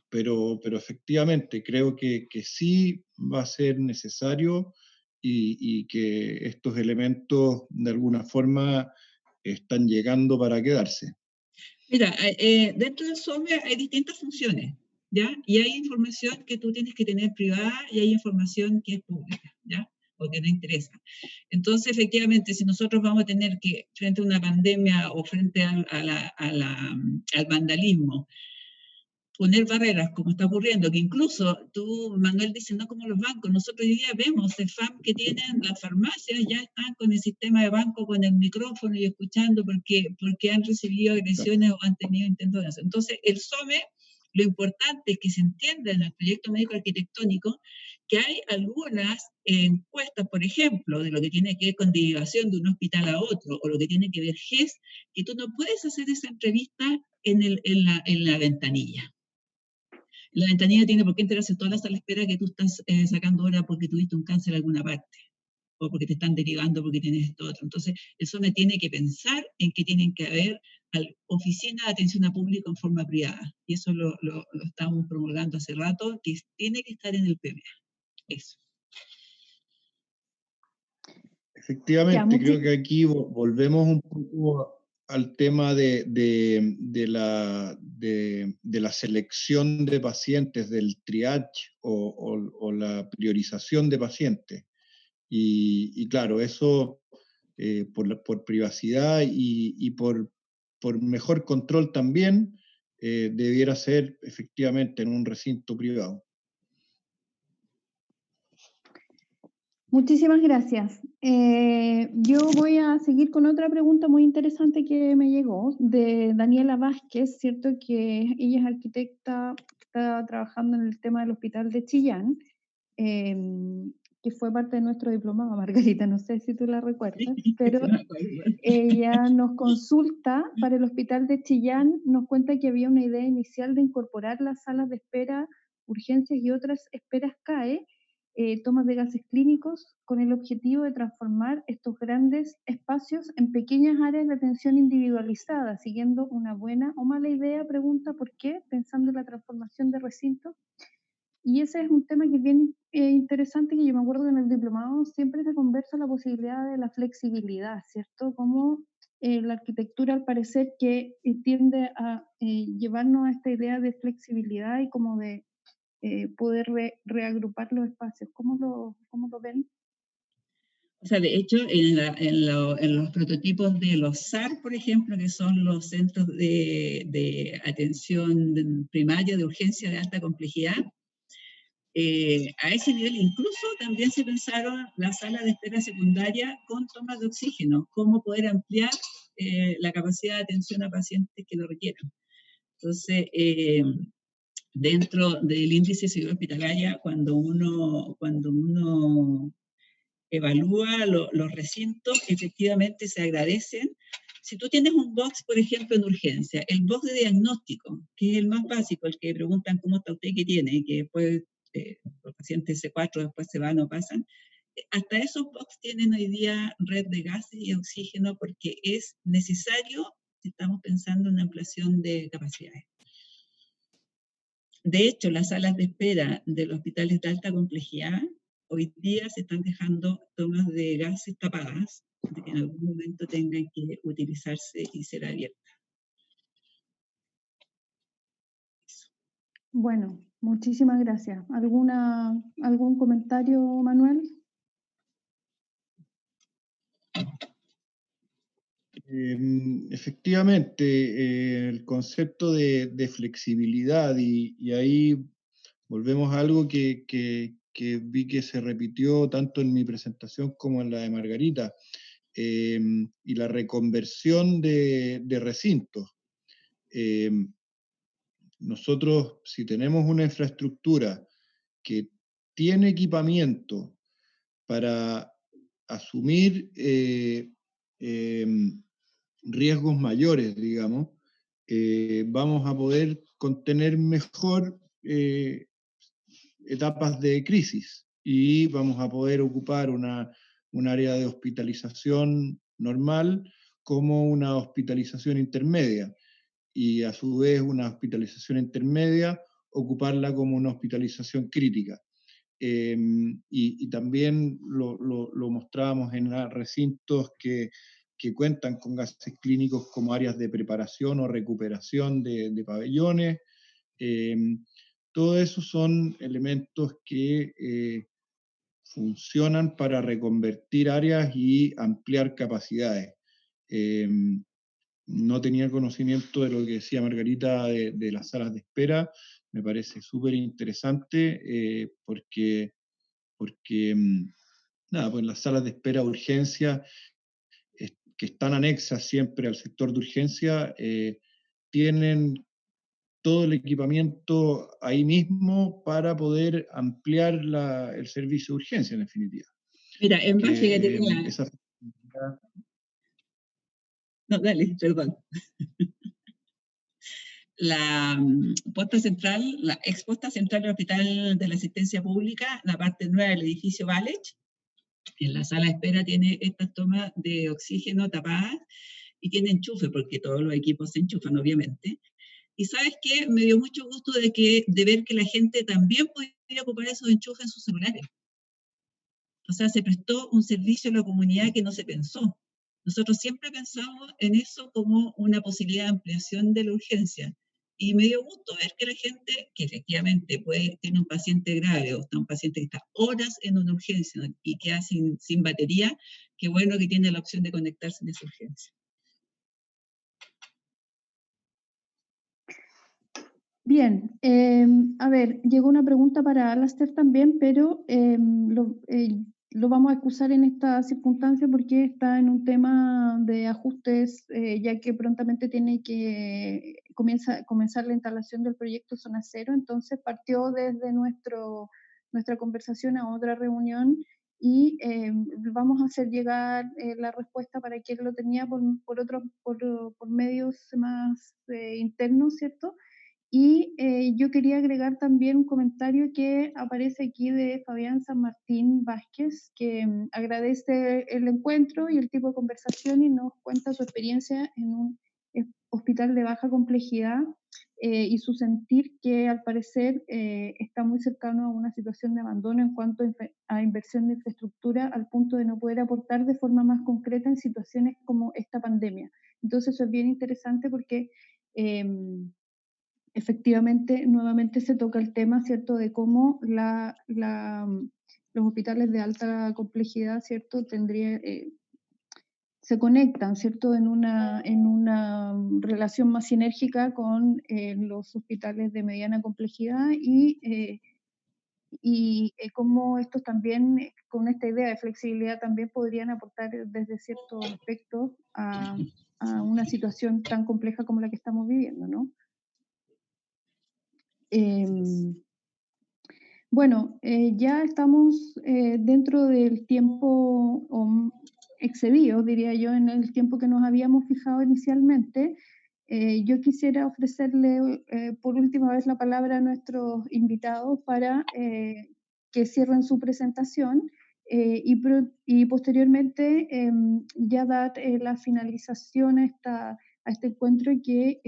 Pero efectivamente creo que sí va a ser necesario y que estos elementos de alguna forma están llegando para quedarse. Mira, dentro del SOME hay distintas funciones, ¿ya? Y hay información que tú tienes que tener privada y hay información que es pública, ¿ya? O que no interesa. Entonces, efectivamente, si nosotros vamos a tener que, frente a una pandemia o frente al vandalismo, poner barreras, como está ocurriendo, que incluso tú, Manuel, dices, no como los bancos, nosotros hoy día vemos CEFAM que tienen las farmacias, ya están con el sistema de banco, con el micrófono y escuchando porque han recibido agresiones o han tenido intentos de hacer. Entonces, el SOME, lo importante es que se entienda en el proyecto médico arquitectónico que hay algunas encuestas, por ejemplo, de lo que tiene que ver con derivación de un hospital a otro, o lo que tiene que ver GES, que tú no puedes hacer esa entrevista en la ventanilla. La ventanilla tiene por qué enterarse toda la sala de espera que tú estás sacando ahora porque tuviste un cáncer en alguna parte, o porque te están derivando porque tienes esto otro. Entonces, el SOME tiene que pensar en que tienen que haber oficinas de atención a público en forma privada. Y eso lo estamos promulgando hace rato, que tiene que estar en el PMA. Eso. Efectivamente, creo que aquí volvemos un poco al tema de la selección de pacientes, del triage o la priorización de pacientes. Y claro, eso por privacidad y por mejor control también debiera ser efectivamente en un recinto privado. Muchísimas gracias. Yo voy a seguir con otra pregunta muy interesante que me llegó de Daniela Vázquez, ¿cierto? Que ella es arquitecta, está trabajando en el tema del Hospital de Chillán, que fue parte de nuestro diplomado, Margarita, no sé si tú la recuerdas, pero ella nos consulta para el Hospital de Chillán, nos cuenta que había una idea inicial de incorporar las salas de espera, urgencias y otras esperas CAE, tomas de gases clínicos, con el objetivo de transformar estos grandes espacios en pequeñas áreas de atención individualizada, siguiendo una buena o mala idea, pregunta por qué, pensando en la transformación de recintos. Y ese es un tema que es bien interesante, que yo me acuerdo que en el diplomado siempre se conversa la posibilidad de la flexibilidad, ¿cierto? Como la arquitectura al parecer que tiende a llevarnos a esta idea de flexibilidad y como de poder reagrupar los espacios. ¿Cómo lo ven? O sea, de hecho, en los prototipos de los SAR, por ejemplo, que son los centros de atención primaria de urgencia de alta complejidad, a ese nivel incluso también se pensaron las salas de espera secundaria con tomas de oxígeno, cómo poder ampliar la capacidad de atención a pacientes que lo requieran. Entonces, dentro del índice de seguridad hospitalaria, cuando uno evalúa los recintos, efectivamente se agradecen. Si tú tienes un box, por ejemplo, en urgencia, el box de diagnóstico, que es el más básico, el que preguntan cómo está usted, qué tiene, y que después los pacientes C4 después se van o pasan, hasta esos box tienen hoy día red de gases y oxígeno porque es necesario si estamos pensando en una ampliación de capacidades. De hecho, las salas de espera de los hospitales de alta complejidad hoy día se están dejando tomas de gases tapadas, de que en algún momento tengan que utilizarse y ser abiertas. Bueno, muchísimas gracias. ¿Algún comentario, Manuel? Efectivamente, el concepto de flexibilidad y ahí volvemos a algo que vi que se repitió tanto en mi presentación como en la de Margarita, y la reconversión de recintos. Nosotros, si tenemos una infraestructura que tiene equipamiento para asumir riesgos mayores, digamos, vamos a poder contener mejor etapas de crisis y vamos a poder ocupar un área de hospitalización normal como una hospitalización intermedia, y a su vez una hospitalización intermedia ocuparla como una hospitalización crítica. Y también lo mostrábamos en recintos que cuentan con gases clínicos como áreas de preparación o recuperación de pabellones. Todo eso son elementos que funcionan para reconvertir áreas y ampliar capacidades. No tenía conocimiento de lo que decía Margarita de las salas de espera. Me parece súper interesante porque nada, pues las salas de espera de urgencia, que están anexas siempre al sector de urgencia, tienen todo el equipamiento ahí mismo para poder ampliar el servicio de urgencia, en definitiva. Mira, en base que tenía... No, dale, perdón. La posta central, la ex posta central del Hospital de la Asistencia Pública, la parte nueva del edificio Valech, en la sala de espera tiene estas tomas de oxígeno tapadas y tiene enchufe, porque todos los equipos se enchufan, obviamente. Y ¿sabes qué? Me dio mucho gusto de ver que la gente también podía ocupar esos enchufes en sus celulares. O sea, se prestó un servicio a la comunidad que no se pensó. Nosotros siempre pensamos en eso como una posibilidad de ampliación de la urgencia. Y me dio gusto ver que la gente, que efectivamente tiene un paciente grave o está un paciente que está horas en una urgencia y queda sin batería, qué bueno que tiene la opción de conectarse en esa urgencia. Bien, a ver, llegó una pregunta para Alastair también, pero lo vamos a excusar en esta circunstancia porque está en un tema de ajustes, ya que prontamente tiene que comenzar la instalación del proyecto Zona Cero, entonces partió desde nuestra conversación a otra reunión y vamos a hacer llegar la respuesta para quien lo tenía por medios más internos, ¿cierto? Y yo quería agregar también un comentario que aparece aquí de Fabián San Martín Vázquez, que agradece el encuentro y el tipo de conversación y nos cuenta su experiencia en un hospital de baja complejidad y su sentir que al parecer está muy cercano a una situación de abandono en cuanto a inversión de infraestructura al punto de no poder aportar de forma más concreta en situaciones como esta pandemia. Entonces eso es bien interesante porque efectivamente, nuevamente se toca el tema, ¿cierto?, de cómo los hospitales de alta complejidad, ¿cierto?, se conectan, ¿cierto?, en una relación más sinérgica con los hospitales de mediana complejidad y cómo estos también, con esta idea de flexibilidad, también podrían aportar desde ciertos aspectos a una situación tan compleja como la que estamos viviendo, ¿no? Bueno, ya estamos dentro del tiempo excedido, diría yo, en el tiempo que nos habíamos fijado inicialmente. Yo quisiera ofrecerle por última vez la palabra a nuestros invitados para que cierren su presentación y posteriormente ya dar la finalización a este encuentro que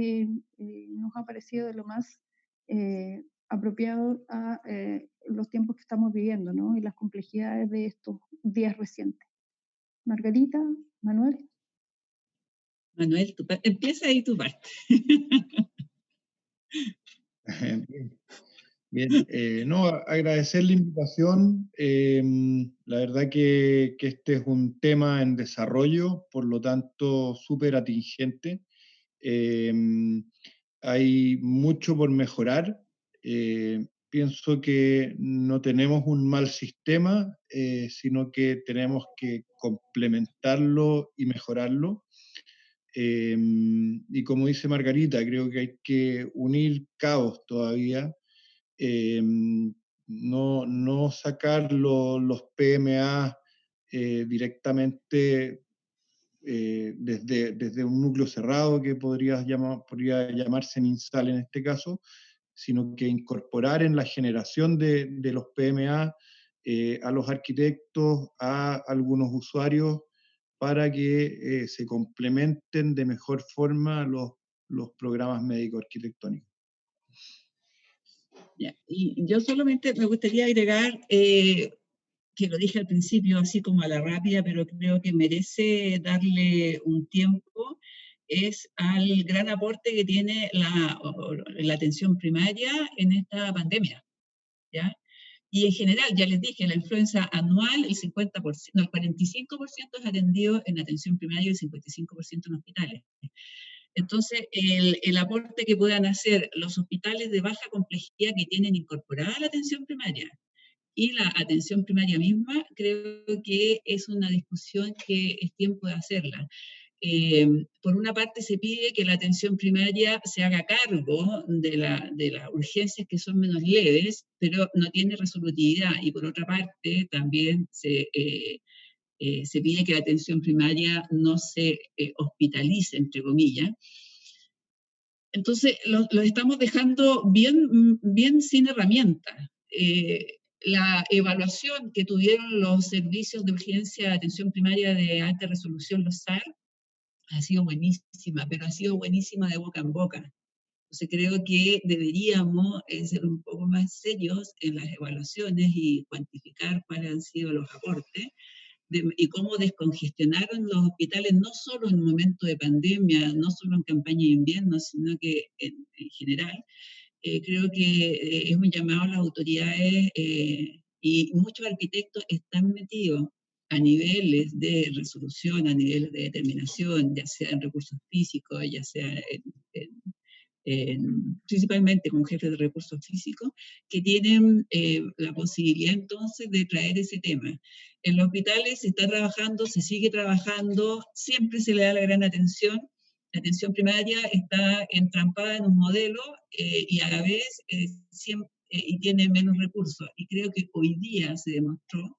nos ha parecido de lo más apropiado a los tiempos que estamos viviendo, ¿no? Y las complejidades de estos días recientes. Margarita, Manuel. Manuel, empieza ahí tu parte. Bien, no, agradecer la invitación. La verdad que este es un tema en desarrollo, por lo tanto, súper atingente. Hay mucho por mejorar. Pienso que no tenemos un mal sistema, sino que tenemos que complementarlo y mejorarlo. Y como dice Margarita, creo que hay que unir cabos todavía. No sacar los PMA directamente desde un núcleo cerrado que podría llamarse MinSal en este caso, sino que incorporar en la generación de los PMA a los arquitectos, a algunos usuarios, para que se complementen de mejor forma los programas médico-arquitectónicos. Y yo solamente me gustaría agregar, que lo dije al principio así como a la rápida, pero creo que merece darle un tiempo, es al gran aporte que tiene la atención primaria en esta pandemia, ¿ya? Y en general, ya les dije, la influenza anual, el 50%, no, el 45% es atendido en atención primaria y el 55% en hospitales. Entonces, el aporte que puedan hacer los hospitales de baja complejidad que tienen incorporada la atención primaria y la atención primaria misma, creo que es una discusión que es tiempo de hacerla. Por una parte se pide que la atención primaria se haga cargo de las urgencias que son menos leves, pero no tiene resolutividad. Y por otra parte también se pide que la atención primaria no se hospitalice, entre comillas. Entonces, lo estamos dejando bien sin herramientas. La evaluación que tuvieron los servicios de urgencia de atención primaria de alta resolución, los SAR, ha sido buenísima, pero ha sido buenísima de boca en boca. Entonces creo que deberíamos ser un poco más serios en las evaluaciones y cuantificar cuáles han sido los aportes y cómo descongestionaron los hospitales, no solo en un momento de pandemia, no solo en campaña de invierno, sino que en general. Creo que es un llamado a las autoridades y muchos arquitectos están metidos a niveles de resolución, a niveles de determinación, ya sea en recursos físicos, ya sea principalmente con jefes de recursos físicos, que tienen la posibilidad entonces de traer ese tema. En los hospitales se está trabajando, se sigue trabajando, siempre se le da la gran atención. La atención primaria está entrampada en un modelo y a la vez y tiene menos recursos. Y creo que hoy día se demostró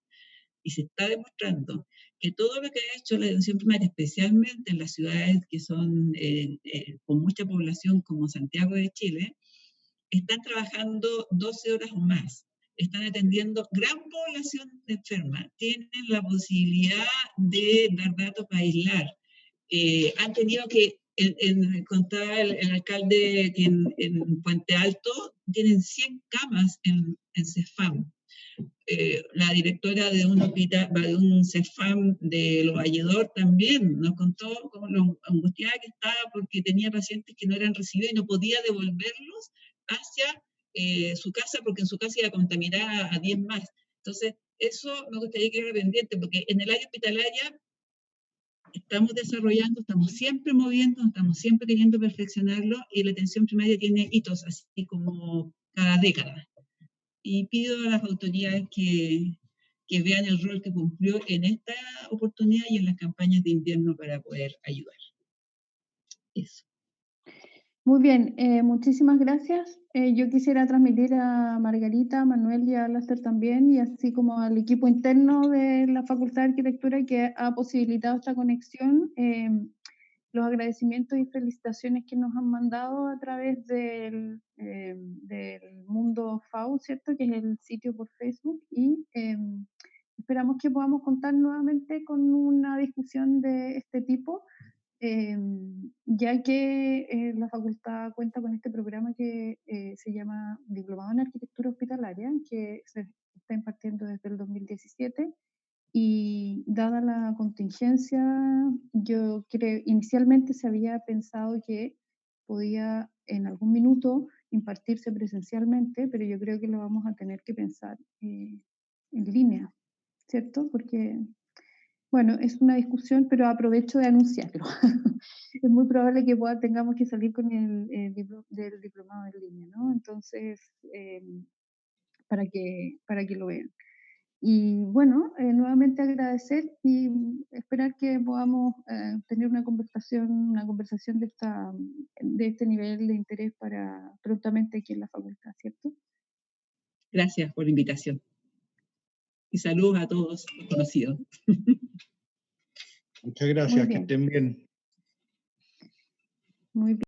y se está demostrando que todo lo que ha hecho la atención primaria, especialmente en las ciudades que son con mucha población como Santiago de Chile, están trabajando 12 horas o más, están atendiendo gran población enferma, tienen la posibilidad de dar datos para aislar. Han tenido que, contaba el alcalde que en Puente Alto tienen 100 camas en CEFAM. La directora de un hospital, de un CEFAM de Los Valledor también nos contó cómo lo angustiada que estaba porque tenía pacientes que no eran recibidos y no podía devolverlos hacia su casa porque en su casa iba a contaminar a 10 más. Entonces, eso me gustaría que era pendiente porque en el área hospitalaria estamos desarrollando, estamos siempre moviendo, estamos siempre queriendo perfeccionarlo y la atención primaria tiene hitos así como cada década. Y pido a las autoridades que vean el rol que cumplió en esta oportunidad y en las campañas de invierno para poder ayudar. Eso. Muy bien, muchísimas gracias. Yo quisiera transmitir a Margarita, a Manuel y a Alastair también, y así como al equipo interno de la Facultad de Arquitectura que ha posibilitado esta conexión, los agradecimientos y felicitaciones que nos han mandado a través del Mundo FAU, ¿cierto? Que es el sitio por Facebook, y esperamos que podamos contar nuevamente con una discusión de este tipo, ya que la facultad cuenta con este programa que se llama Diplomado en Arquitectura Hospitalaria, que se está impartiendo desde el 2017. Y dada la contingencia, yo creo, inicialmente se había pensado que podía en algún minuto impartirse presencialmente, pero yo creo que lo vamos a tener que pensar en línea, ¿cierto? Porque, bueno, es una discusión, pero aprovecho de anunciarlo. Es muy probable que tengamos que salir con el diplomado en línea, ¿no? Entonces, para que lo vean. Y bueno, nuevamente agradecer y esperar que podamos tener una conversación de este nivel de interés para prontamente aquí en la facultad, ¿cierto? Gracias por la invitación. Y saludos a todos los conocidos. Muchas gracias, que bien. estén bien. Muy bien.